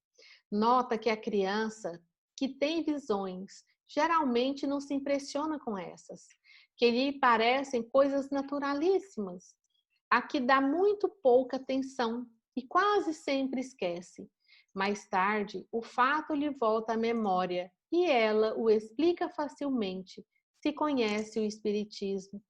Nota que a criança que tem visões geralmente não se impressiona com essas, que lhe parecem coisas naturalíssimas, a que dá muito pouca atenção e quase sempre esquece. Mais tarde, o fato lhe volta à memória e ela o explica facilmente, se conhece o Espiritismo.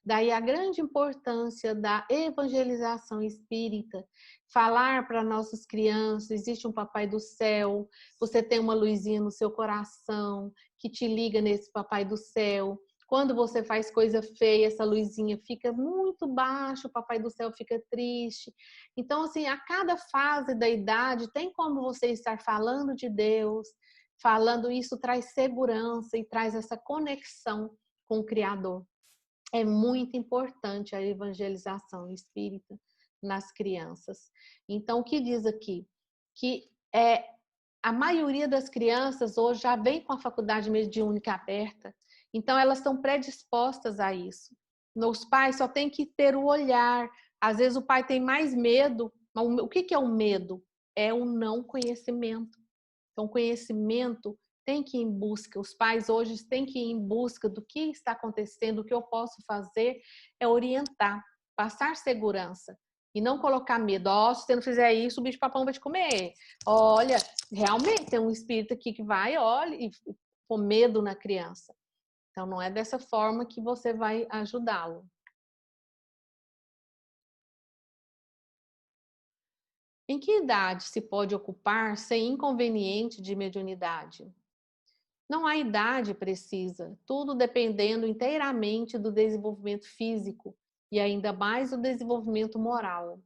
Daí a grande importância da evangelização espírita, falar para nossas crianças, existe um papai do céu, você tem uma luzinha no seu coração que te liga nesse papai do céu. Quando você faz coisa feia, essa luzinha fica muito baixa, o papai do céu fica triste. Então, assim, a cada fase da idade tem como você estar falando de Deus, falando isso traz segurança e traz essa conexão com o Criador. É muito importante a evangelização espírita nas crianças. Então, o que diz aqui? Que a maioria das crianças hoje já vem com a faculdade mediúnica aberta, então elas estão predispostas a isso. Os pais só têm que ter o olhar. Às vezes o pai tem mais medo. O que é o medo? É o não conhecimento. Então, conhecimento tem que ir em busca, os pais hoje têm que ir em busca do que está acontecendo, o que eu posso fazer é orientar, passar segurança e não colocar medo. Ó, se você não fizer isso, o bicho-papão vai te comer. Olha, realmente tem um espírito aqui que vai, olha, e com medo na criança. Então, não é dessa forma que você vai ajudá-lo. Em que idade se pode ocupar sem inconveniente de mediunidade? Não há idade precisa, tudo dependendo inteiramente do desenvolvimento físico e ainda mais do desenvolvimento moral.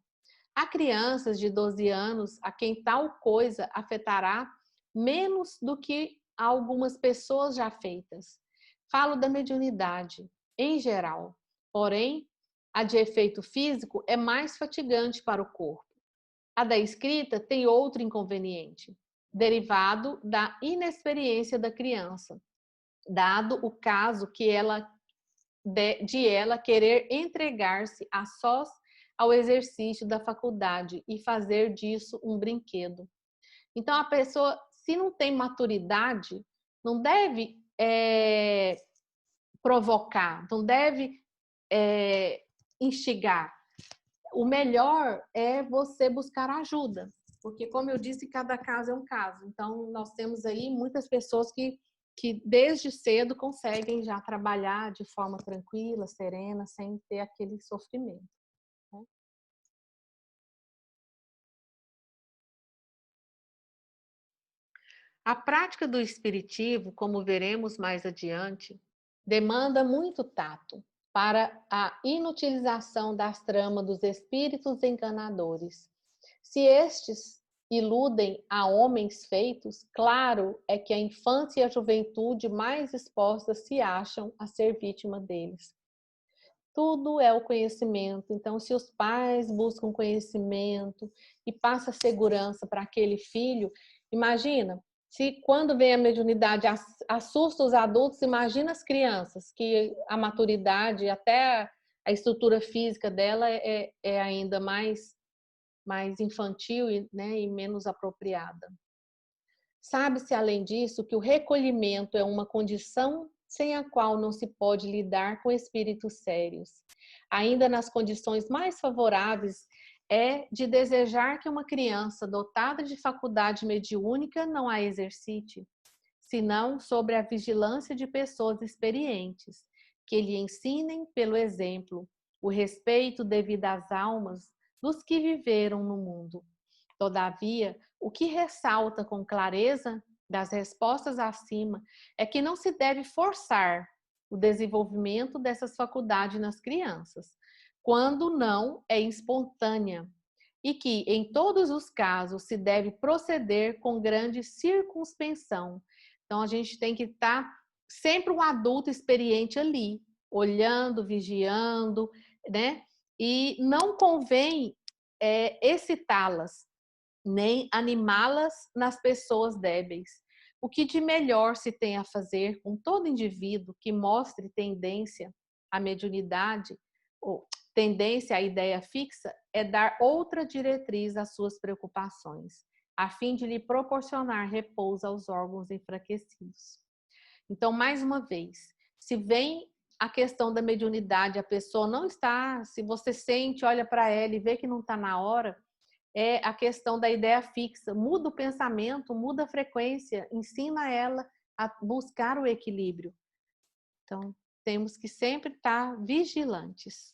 Há crianças de 12 anos a quem tal coisa afetará menos do que algumas pessoas já feitas. Falo da mediunidade, em geral. Porém, a de efeito físico é mais fatigante para o corpo. A da escrita tem outro inconveniente, derivado da inexperiência da criança, dado o caso que de ela querer entregar-se a sós ao exercício da faculdade e fazer disso um brinquedo. Então, a pessoa, se não tem maturidade, não deve provocar, não deve instigar. O melhor é você buscar ajuda, porque, como eu disse, cada caso é um caso. Então, nós temos aí muitas pessoas que desde cedo conseguem já trabalhar de forma tranquila, serena, sem ter aquele sofrimento, né? A prática do espiritismo, como veremos mais adiante, demanda muito tato para a inutilização das tramas dos espíritos enganadores. Se estes iludem a homens feitos, claro é que a infância e a juventude mais expostas se acham a ser vítima deles. Tudo é o conhecimento. Então, se os pais buscam conhecimento e passa segurança para aquele filho, imagina, se quando vem a mediunidade assusta os adultos, imagina as crianças, que a maturidade, até a estrutura física dela é ainda mais infantil e, né, e menos apropriada. Sabe-se, além disso, que o recolhimento é uma condição sem a qual não se pode lidar com espíritos sérios. Ainda nas condições mais favoráveis, é de desejar que uma criança dotada de faculdade mediúnica não a exercite, senão sobre a vigilância de pessoas experientes, que lhe ensinem pelo exemplo o respeito devido às almas dos que viveram no mundo. Todavia, o que ressalta com clareza das respostas acima é que não se deve forçar o desenvolvimento dessas faculdades nas crianças, quando não é espontânea, e que, em todos os casos, se deve proceder com grande circunspensão. Então, a gente tem que estar sempre um adulto experiente ali, olhando, vigiando, né? E não convém excitá-las, nem animá-las nas pessoas débeis. O que de melhor se tem a fazer com todo indivíduo que mostre tendência à mediunidade, ou tendência à ideia fixa, é dar outra diretriz às suas preocupações, a fim de lhe proporcionar repouso aos órgãos enfraquecidos. Então, mais uma vez, se vem a questão da mediunidade, a pessoa não está, se você sente, olha para ela e vê que não está na hora, é a questão da ideia fixa. Muda o pensamento, muda a frequência, ensina ela a buscar o equilíbrio. Então, temos que sempre estar vigilantes.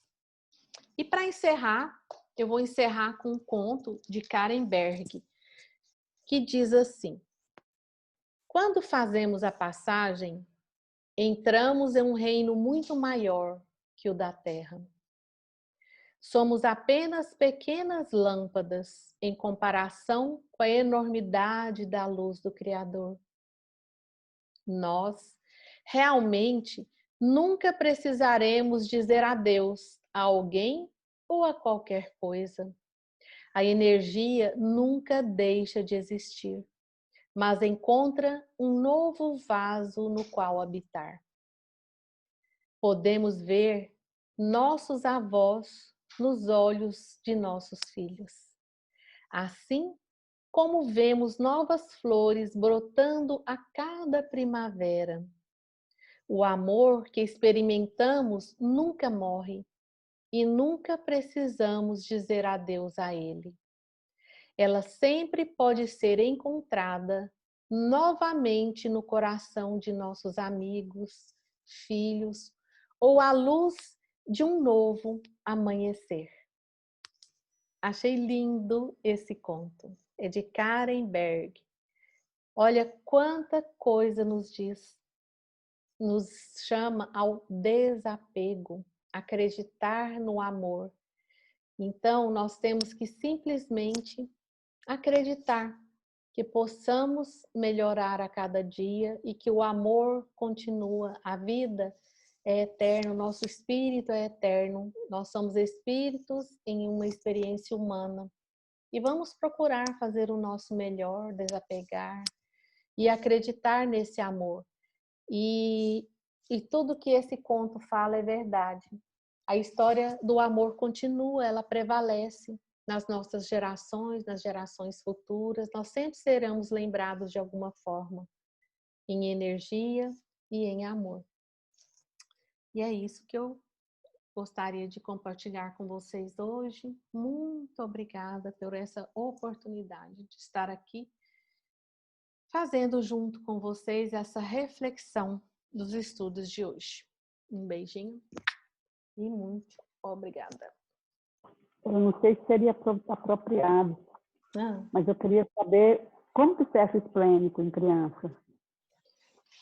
E para encerrar, eu vou encerrar com um conto de Karen Berg, que diz assim: quando fazemos a passagem, entramos em um reino muito maior que o da Terra. Somos apenas pequenas lâmpadas em comparação com a enormidade da luz do Criador. Nós, realmente, nunca precisaremos dizer adeus a alguém ou a qualquer coisa. A energia nunca deixa de existir, mas encontra um novo vaso no qual habitar. Podemos ver nossos avós nos olhos de nossos filhos. Assim como vemos novas flores brotando a cada primavera. O amor que experimentamos nunca morre e nunca precisamos dizer adeus a ele. Ela sempre pode ser encontrada novamente no coração de nossos amigos, filhos, ou à luz de um novo amanhecer. Achei lindo esse conto. É de Karen Berg. Olha quanta coisa nos diz. Nos chama ao desapego, acreditar no amor. Então, nós temos que simplesmente acreditar que possamos melhorar a cada dia e que o amor continua, a vida é eterna, o nosso espírito é eterno, nós somos espíritos em uma experiência humana. E vamos procurar fazer o nosso melhor, desapegar e acreditar nesse amor. E tudo que esse conto fala é verdade. A história do amor continua, ela prevalece nas nossas gerações, nas gerações futuras. Nós sempre seremos lembrados de alguma forma, em energia e em amor. E é isso que eu gostaria de compartilhar com vocês hoje. Muito obrigada por essa oportunidade de estar aqui, fazendo junto com vocês essa reflexão dos estudos de hoje. Um beijinho e muito obrigada. Eu não sei se seria apropriado, mas eu queria saber como que fecha o esplênico em criança.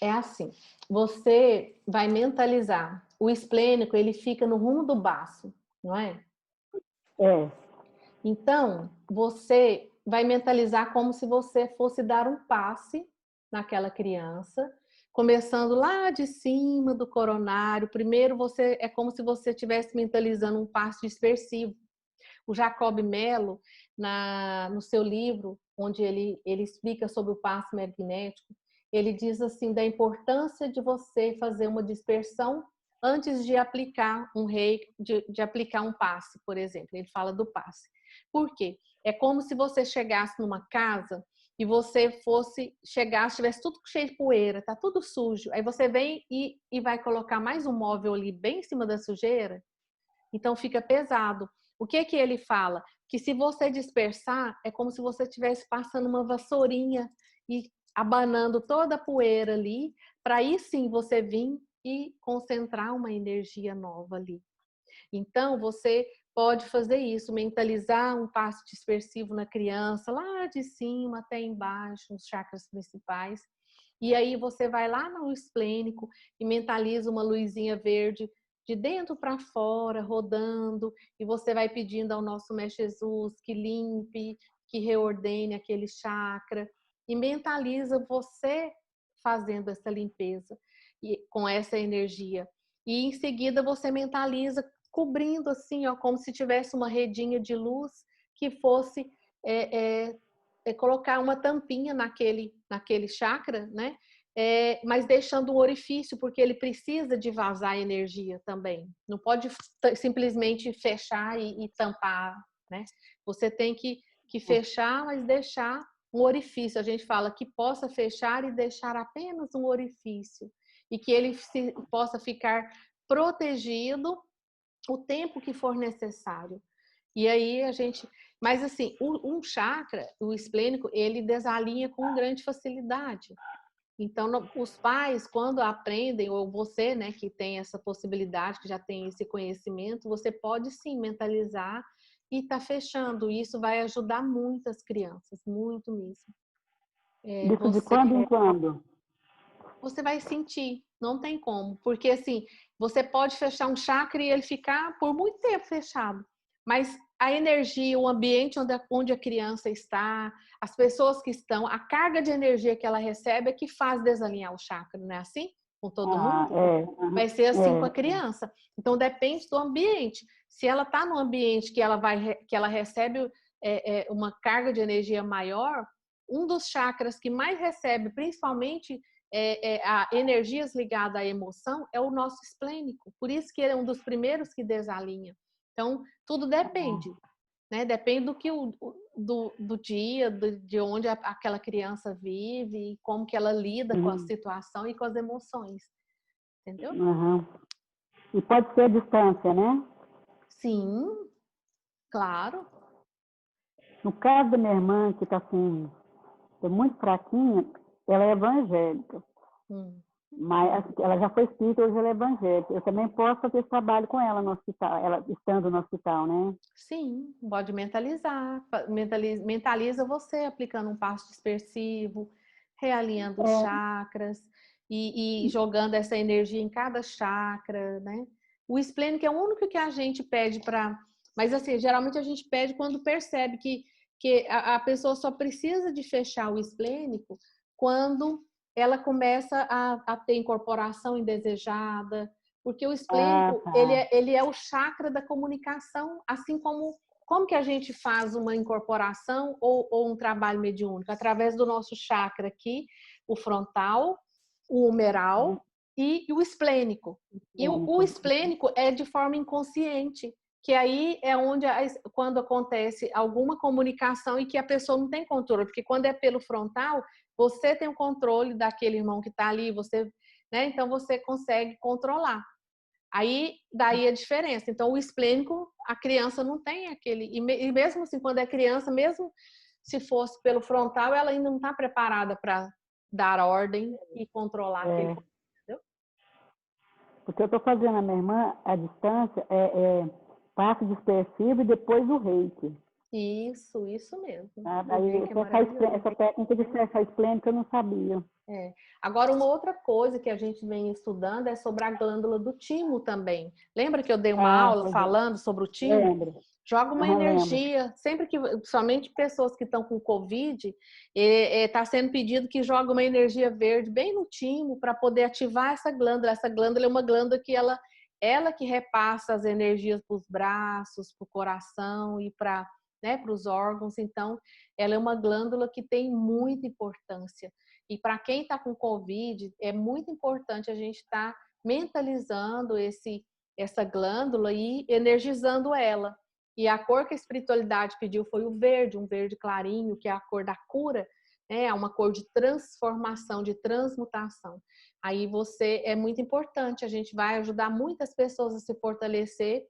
É assim, você vai mentalizar. O esplênico, ele fica no rumo do baço, não é? É. Então, você vai mentalizar como se você fosse dar um passe naquela criança, começando lá de cima do coronário. Primeiro, é como se você estivesse mentalizando um passe dispersivo. O Jacob Mello, no seu livro, onde ele explica sobre o passe magnético, ele diz assim, da importância de você fazer uma dispersão antes de aplicar um reiki, de aplicar um passe, por exemplo. Ele fala do passe. Por quê? É como se você chegasse numa casa e você tivesse tudo cheio de poeira, tá tudo sujo. Aí você vem e vai colocar mais um móvel ali bem em cima da sujeira, então fica pesado. O que ele fala? Que se você dispersar, é como se você estivesse passando uma vassourinha e abanando toda a poeira ali, para aí sim você vir e concentrar uma energia nova ali. Então, você pode fazer isso, mentalizar um passo dispersivo na criança, lá de cima até embaixo, nos chakras principais. E aí você vai lá no esplênico e mentaliza uma luzinha verde de dentro para fora, rodando, e você vai pedindo ao nosso Mestre Jesus que limpe, que reordene aquele chakra, e mentaliza você fazendo essa limpeza e com essa energia. E em seguida você mentaliza cobrindo assim, ó, como se tivesse uma redinha de luz que fosse colocar uma tampinha naquele chakra, né? Mas deixando um orifício, porque ele precisa de vazar energia também. Não pode simplesmente fechar e tampar, né? Você tem que fechar, mas deixar um orifício. A gente fala que possa fechar e deixar apenas um orifício. E que ele possa ficar protegido o tempo que for necessário. E aí mas assim, um chakra, o esplênico, ele desalinha com grande facilidade. Então, os pais, quando aprendem, ou você, né, que tem essa possibilidade, que já tem esse conhecimento, você pode sim mentalizar e tá fechando. Isso vai ajudar muito as crianças, muito mesmo. Isso de quando em quando? Você vai sentir, não tem como. Porque assim, você pode fechar um chakra e ele ficar por muito tempo fechado. Mas a energia, o ambiente onde a criança está, as pessoas que estão, a carga de energia que ela recebe é que faz desalinhar o chakra, não é assim? Com todo mundo? Vai ser assim com a criança. Então depende do ambiente. Se ela está num ambiente que ela recebe uma carga de energia maior, um dos chakras que mais recebe, principalmente energias ligadas à emoção, é o nosso esplênico. Por isso que ele é um dos primeiros que desalinha. Então, tudo depende. Né? Depende do dia, de onde aquela criança vive, como que ela lida com a situação e com as emoções. Entendeu? E pode ser a distância, né? Sim, claro. No caso da minha irmã, que está assim, muito fraquinha, ela é evangélica. Mas ela já foi espírita, hoje ela é evangélica. Eu também posso fazer esse trabalho com ela no hospital, ela estando no hospital, né? Sim, pode mentalizar. Mentaliza você aplicando um passo dispersivo, realinhando os chakras e jogando essa energia em cada chakra, né? O esplênico é o único que a gente pede para... Mas, assim, geralmente a gente pede quando percebe que a pessoa só precisa de fechar o esplênico quando ela começa a ter incorporação indesejada, porque o esplênico, ele é o chakra da comunicação, assim como que a gente faz uma incorporação ou um trabalho mediúnico? Através do nosso chakra aqui, o frontal, o humeral e o esplênico. E o esplênico é de forma inconsciente, que aí é onde, quando acontece alguma comunicação e que a pessoa não tem controle, porque quando é pelo frontal, você tem o controle daquele irmão que está ali, você, né? Então você consegue controlar. Aí, daí a diferença. Então, o esplênico, a criança não tem aquele... E mesmo assim, quando é criança, mesmo se fosse pelo frontal, ela ainda não está preparada para dar ordem e controlar aquele... Entendeu? Porque eu estou fazendo a minha irmã, a distância, passo dispersivo e depois o reiki. Isso mesmo. Aí, essa técnica de fechar esplênico eu não sabia. Agora, uma outra coisa que a gente vem estudando é sobre a glândula do timo também. Lembra que eu dei uma aula falando sobre o timo? Lembro. Joga uma energia, sempre que, somente pessoas que estão com Covid, está sendo pedido que joga uma energia verde bem no timo para poder ativar essa glândula. Essa glândula é uma glândula que ela que repassa as energias para os braços, para o coração e para, né, para os órgãos. Então, ela é uma glândula que tem muita importância. E para quem está com Covid, é muito importante a gente estar mentalizando essa glândula e energizando ela. E a cor que a espiritualidade pediu foi o verde, um verde clarinho, que é a cor da cura, né? É uma cor de transformação, de transmutação. Aí é muito importante, a gente vai ajudar muitas pessoas a se fortalecer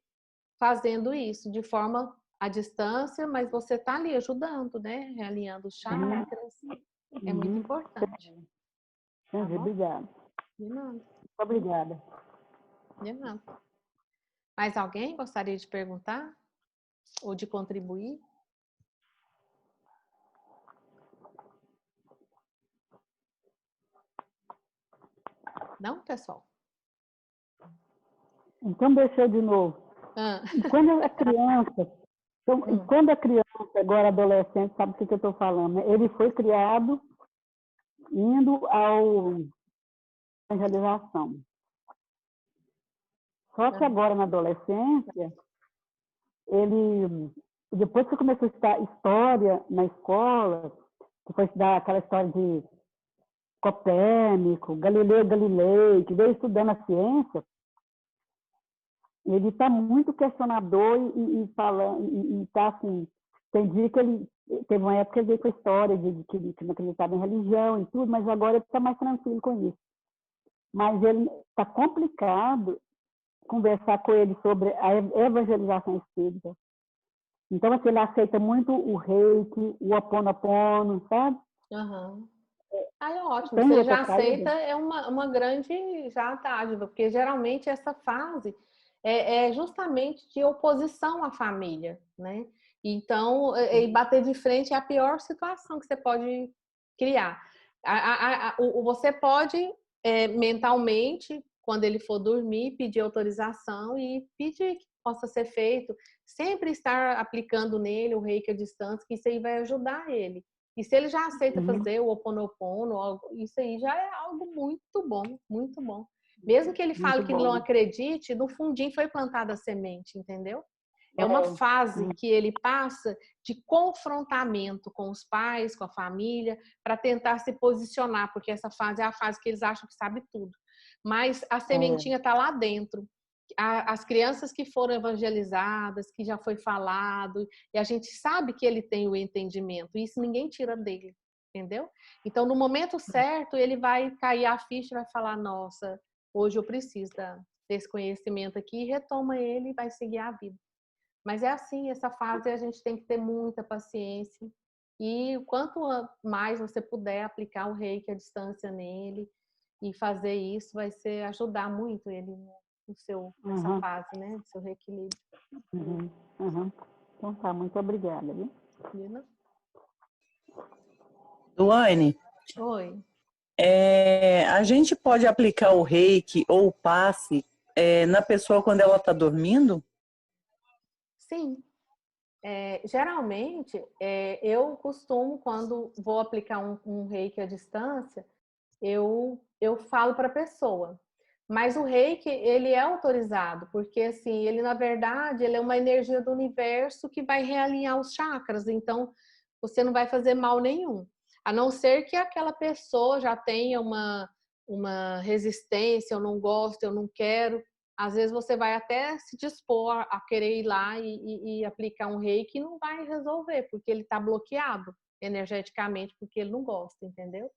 fazendo isso, de forma à distância, mas você está ali ajudando, né? Realinhando os chakras. É muito importante. Tá obrigada. De nada. Muito obrigada. De nada. Mais alguém gostaria de perguntar? Ou de contribuir? Não, pessoal? Então, deixa eu de novo. Quando a criança, quando a criança, agora adolescente, sabe o que eu estou falando, né? Ele foi criado indo ao evangelização. Só que agora, na adolescência, ele, depois que começou a estudar história na escola, que foi estudar aquela história de Copérnico, Galileu Galilei, que veio estudando a ciência, ele está muito questionador e falando, e está assim, tem dia que ele, teve uma época que ele veio com a história de que não acreditava em religião e tudo, mas agora ele está mais tranquilo com isso. Mas ele está complicado conversar com ele sobre a evangelização espírita. Então, assim, ele aceita muito o reiki, o Ho'oponopono, sabe? Aí é ótimo, Tem você outra já aceita, saída? é uma grande já dádiva, porque geralmente essa fase é justamente de oposição à família, né? Então, e bater de frente é a pior situação que você pode criar. Você pode mentalmente, quando ele for dormir, pedir autorização e pedir que possa ser feito, sempre estar aplicando nele o reiki à distância, que isso aí vai ajudar ele. E se ele já aceita Uhum. fazer o Ho'oponopono, isso aí já é algo muito bom, muito bom. Mesmo que ele fale Muito que não bom. acredite, no fundinho foi plantada a semente, entendeu? É uma É. fase Uhum. que ele passa de confrontamento com os pais, com a família, para tentar se posicionar, porque essa fase é a fase que eles acham que sabe tudo. Mas a É. sementinha está lá dentro. As crianças que foram evangelizadas, que já foi falado, e a gente sabe que ele tem o entendimento, e isso ninguém tira dele, entendeu? Então, no momento certo, ele vai cair a ficha e vai falar: nossa, hoje eu preciso desse conhecimento aqui, e retoma ele e vai seguir a vida. Mas é assim, essa fase a gente tem que ter muita paciência, e o quanto mais você puder aplicar o reiki à distância nele, e fazer isso vai ser ajudar muito ele nessa Uhum. fase, né, do seu reequilíbrio. Uhum. Uhum. Então tá, muito obrigada, viu? Lina? Luane, Oi. a gente pode aplicar o reiki ou o passe na pessoa quando ela está dormindo? Sim. Geralmente, eu costumo, quando vou aplicar um reiki à distância, eu falo para a pessoa. Mas o reiki, ele é autorizado, porque assim, ele na verdade, ele é uma energia do universo que vai realinhar os chakras, então você não vai fazer mal nenhum. A não ser que aquela pessoa já tenha uma resistência, eu não gosto, eu não quero. Às vezes você vai até se dispor a querer ir lá e aplicar um reiki e não vai resolver, porque ele está bloqueado energeticamente, porque ele não gosta, entendeu?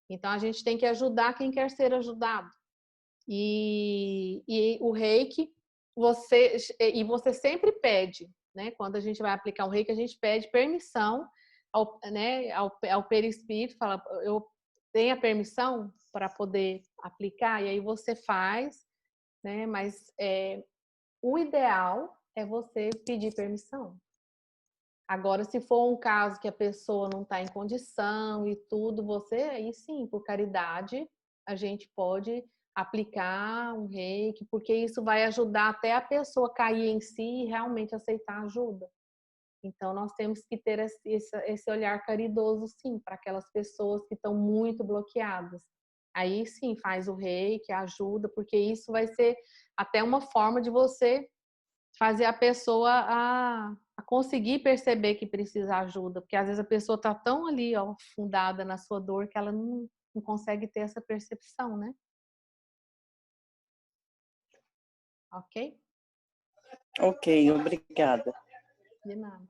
Então a gente tem que ajudar quem quer ser ajudado. E o reiki, você sempre pede, né? Quando a gente vai aplicar um reiki, a gente pede permissão ao perispírito, fala, eu tenho a permissão para poder aplicar, e aí você faz, né? Mas o ideal é você pedir permissão. Agora, se for um caso que a pessoa não está em condição e tudo, aí sim, por caridade, a gente pode aplicar um reiki, porque isso vai ajudar até a pessoa cair em si e realmente aceitar ajuda. Então, nós temos que ter esse olhar caridoso, sim, para aquelas pessoas que estão muito bloqueadas. Aí sim, faz o reiki, ajuda, porque isso vai ser até uma forma de você fazer a pessoa a conseguir perceber que precisa ajuda, porque às vezes a pessoa está tão ali, ó, fundada na sua dor, que ela não consegue ter essa percepção, né? Ok? Ok, obrigada. De nada.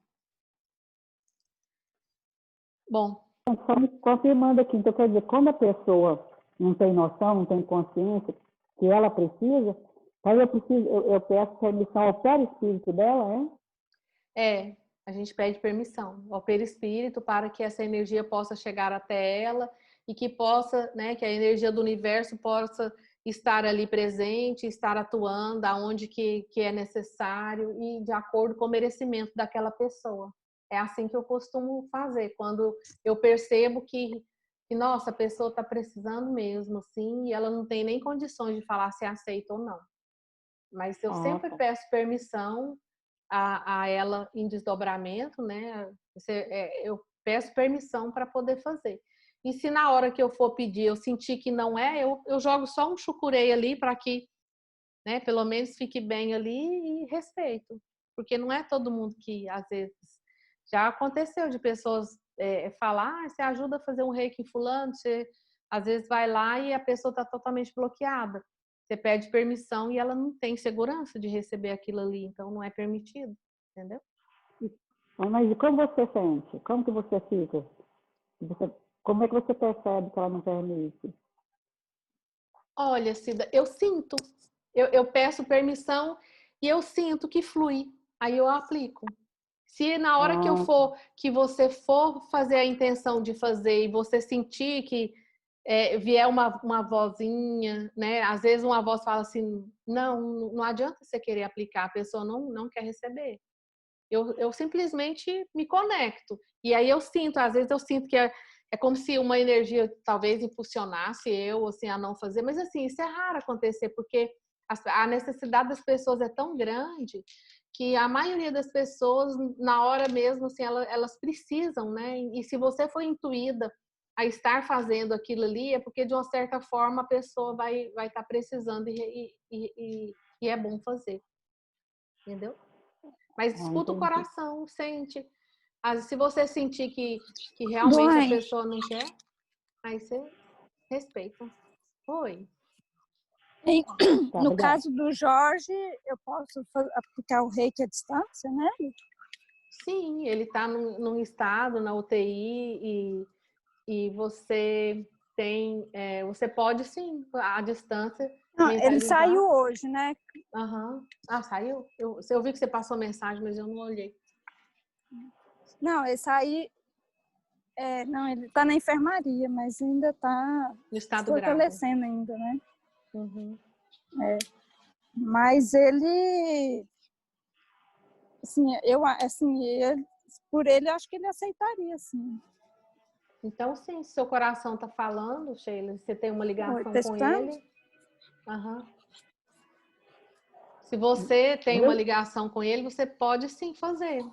Bom, Só me confirmando aqui, então quer dizer, quando a pessoa não tem noção, não tem consciência que ela precisa, aí eu peço permissão ao perispírito dela, a gente pede permissão ao perispírito para que essa energia possa chegar até ela e que possa, né, que a energia do universo possa estar ali presente, estar atuando aonde que é necessário e de acordo com o merecimento daquela pessoa. É assim que eu costumo fazer, quando eu percebo que nossa, a pessoa está precisando mesmo, assim, e ela não tem nem condições de falar se aceita ou não. Mas eu sempre tá. peço permissão a ela em desdobramento, né? Eu peço permissão para poder fazer. E se na hora que eu for pedir eu sentir que não é, eu jogo só um chucurei ali para que, né, pelo menos fique bem ali e respeito. Porque não é todo mundo que, às vezes, já aconteceu de pessoas falar, você ajuda a fazer um reiki em fulano, você às vezes vai lá e a pessoa está totalmente bloqueada. Você pede permissão e ela não tem segurança de receber aquilo ali, então não é permitido, entendeu? Mas e como você sente? Como que você fica? Como é que você percebe que ela não permite? Olha, Cida, eu sinto, eu peço permissão e eu sinto que flui, aí eu aplico. Se na hora Ah, que você for fazer a intenção de fazer e você sentir vier uma vozinha, né? Às vezes uma voz fala assim, não adianta você querer aplicar, a pessoa não quer receber. Eu simplesmente me conecto. E aí às vezes eu sinto que é como se uma energia talvez impulsionasse eu assim, a não fazer, mas assim, isso é raro acontecer, porque a necessidade das pessoas é tão grande que a maioria das pessoas, na hora mesmo, assim, elas precisam, né? E se você for intuída a estar fazendo aquilo ali, é porque de uma certa forma a pessoa vai estar precisando e é bom fazer. Entendeu? Mas escuta o coração, sente. Se você sentir que realmente a pessoa não quer, aí você respeita. Oi. No caso do Jorge, eu posso aplicar o reiki à distância, né? Sim, ele está num estado na UTI e você tem, você pode sim, à distância. Não, ele saiu hoje, né? Uhum. Ah, saiu? Eu vi que você passou mensagem, mas eu não olhei. Não, ele saiu. Não, ele está na enfermaria, mas ainda está se fortalecendo ainda, né? Uhum. Mas ele, por ele, eu acho que ele aceitaria, sim. Então, sim, se seu coração está falando, Sheila, você tem uma ligação com ele. Uhum. Se você tem uma ligação com ele, você pode sim fazer.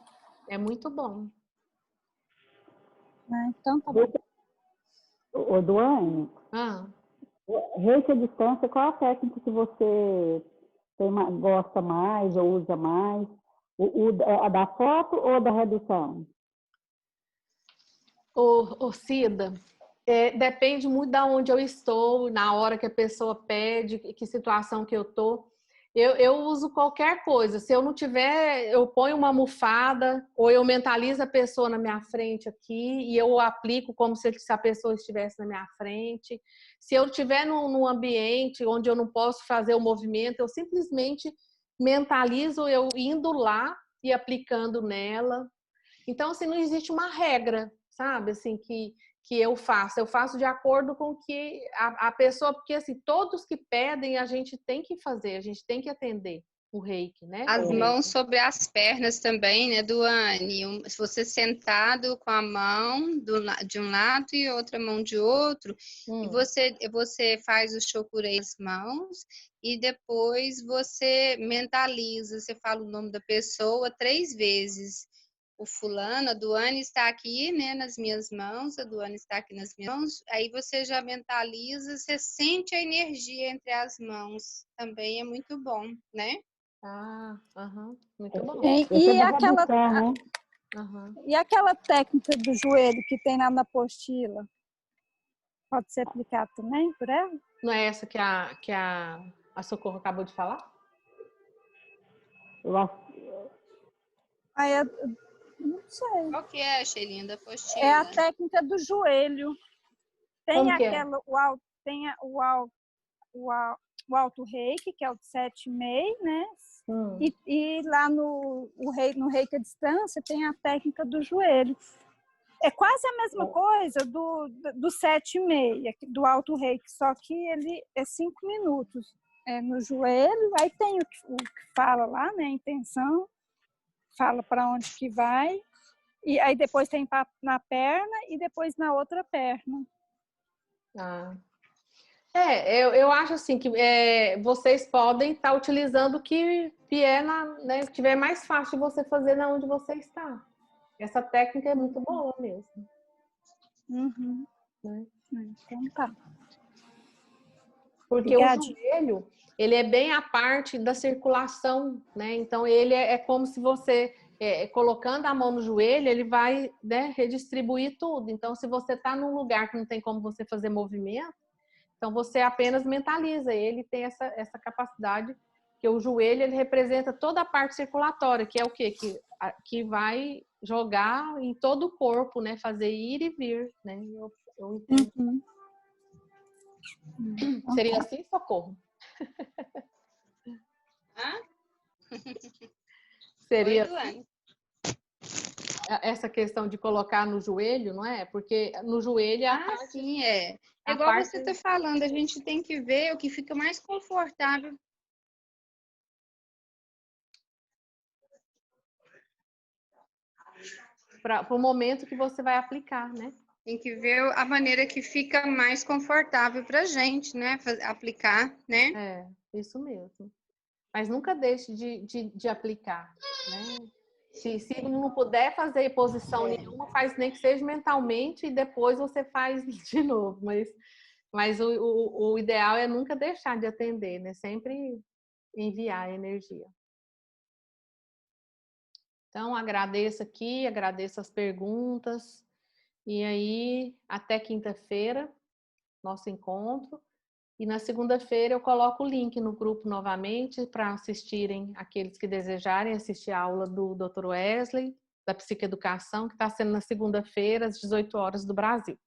É muito bom. Então, tá bom. Ô, Duane, reiki à distância, qual a técnica que você gosta mais ou usa mais? A da foto ou da redução? Cida, depende muito de onde eu estou, na hora que a pessoa pede, que situação que eu estou. Eu uso qualquer coisa. Se eu não tiver, eu ponho uma almofada ou eu mentalizo a pessoa na minha frente aqui e eu aplico como se a pessoa estivesse na minha frente. Se eu estiver num ambiente onde eu não posso fazer o movimento, eu simplesmente mentalizo eu indo lá e aplicando nela. Então, assim, não existe uma regra, sabe, assim, que eu faço de acordo com que a pessoa, porque assim, todos que pedem a gente tem que fazer, a gente tem que atender o reiki, né? As mãos sobre as pernas também, né, Duane? Se você sentado com a mão de um lado e outra mão de outro, e você faz o chokurei as mãos e depois você mentaliza, você fala o nome da pessoa 3 vezes. O fulano, a Duane está aqui, né, nas minhas mãos, a Duane está aqui nas minhas mãos, aí você já mentaliza, você sente a energia entre as mãos, também é muito bom, né? Muito bom. E aquela técnica do joelho que tem lá na apostila, pode ser aplicada também por ela? Não é essa que a Socorro acabou de falar? Eu acho. Não sei. Qual que é, Sheilinha, da apostila? É a técnica do joelho. Tem o alto reiki, que é o de 7,5, né? E lá no reiki à distância tem a técnica do joelho. É quase a mesma coisa do 7,5, do alto reiki, só que ele é 5 minutos. No joelho, aí tem o que fala lá, né? A intenção, fala para onde que vai, e aí depois tem na perna e depois na outra perna. Eu acho assim que vocês podem estar utilizando o que vier né, que tiver mais fácil de você fazer na onde você está. Essa técnica é muito boa mesmo. Né? Então tá. Porque o joelho, ele é bem a parte da circulação, né? Então ele é como se você colocando a mão no joelho, ele vai, né, redistribuir tudo. Então, se você está num lugar que não tem como você fazer movimento, então você apenas mentaliza. Ele tem essa capacidade, que o joelho ele representa toda a parte circulatória, que é o quê? Que vai jogar em todo o corpo, né? Fazer ir e vir, né? Eu entendo. Seria assim, Socorro? Seria. Oi, Duane. essa questão de colocar no joelho, não é? Porque no joelho é a parte... sim, é. É igual você está falando, a gente tem que ver o que fica mais confortável. Para o momento que você vai aplicar, né? Tem que ver a maneira que fica mais confortável para a gente, né? Aplicar, né? É, isso mesmo. Mas nunca deixe de aplicar, né? Se não puder fazer posição nenhuma, faz nem que seja mentalmente e depois você faz de novo. Mas o ideal é nunca deixar de atender, né? Sempre enviar energia. Então, agradeço aqui, agradeço as perguntas. E aí, até quinta-feira, nosso encontro. E na segunda-feira eu coloco o link no grupo novamente para assistirem aqueles que desejarem assistir a aula do Dr. Wesley, da Psicoeducação, que está sendo na segunda-feira, às 18 horas do Brasil.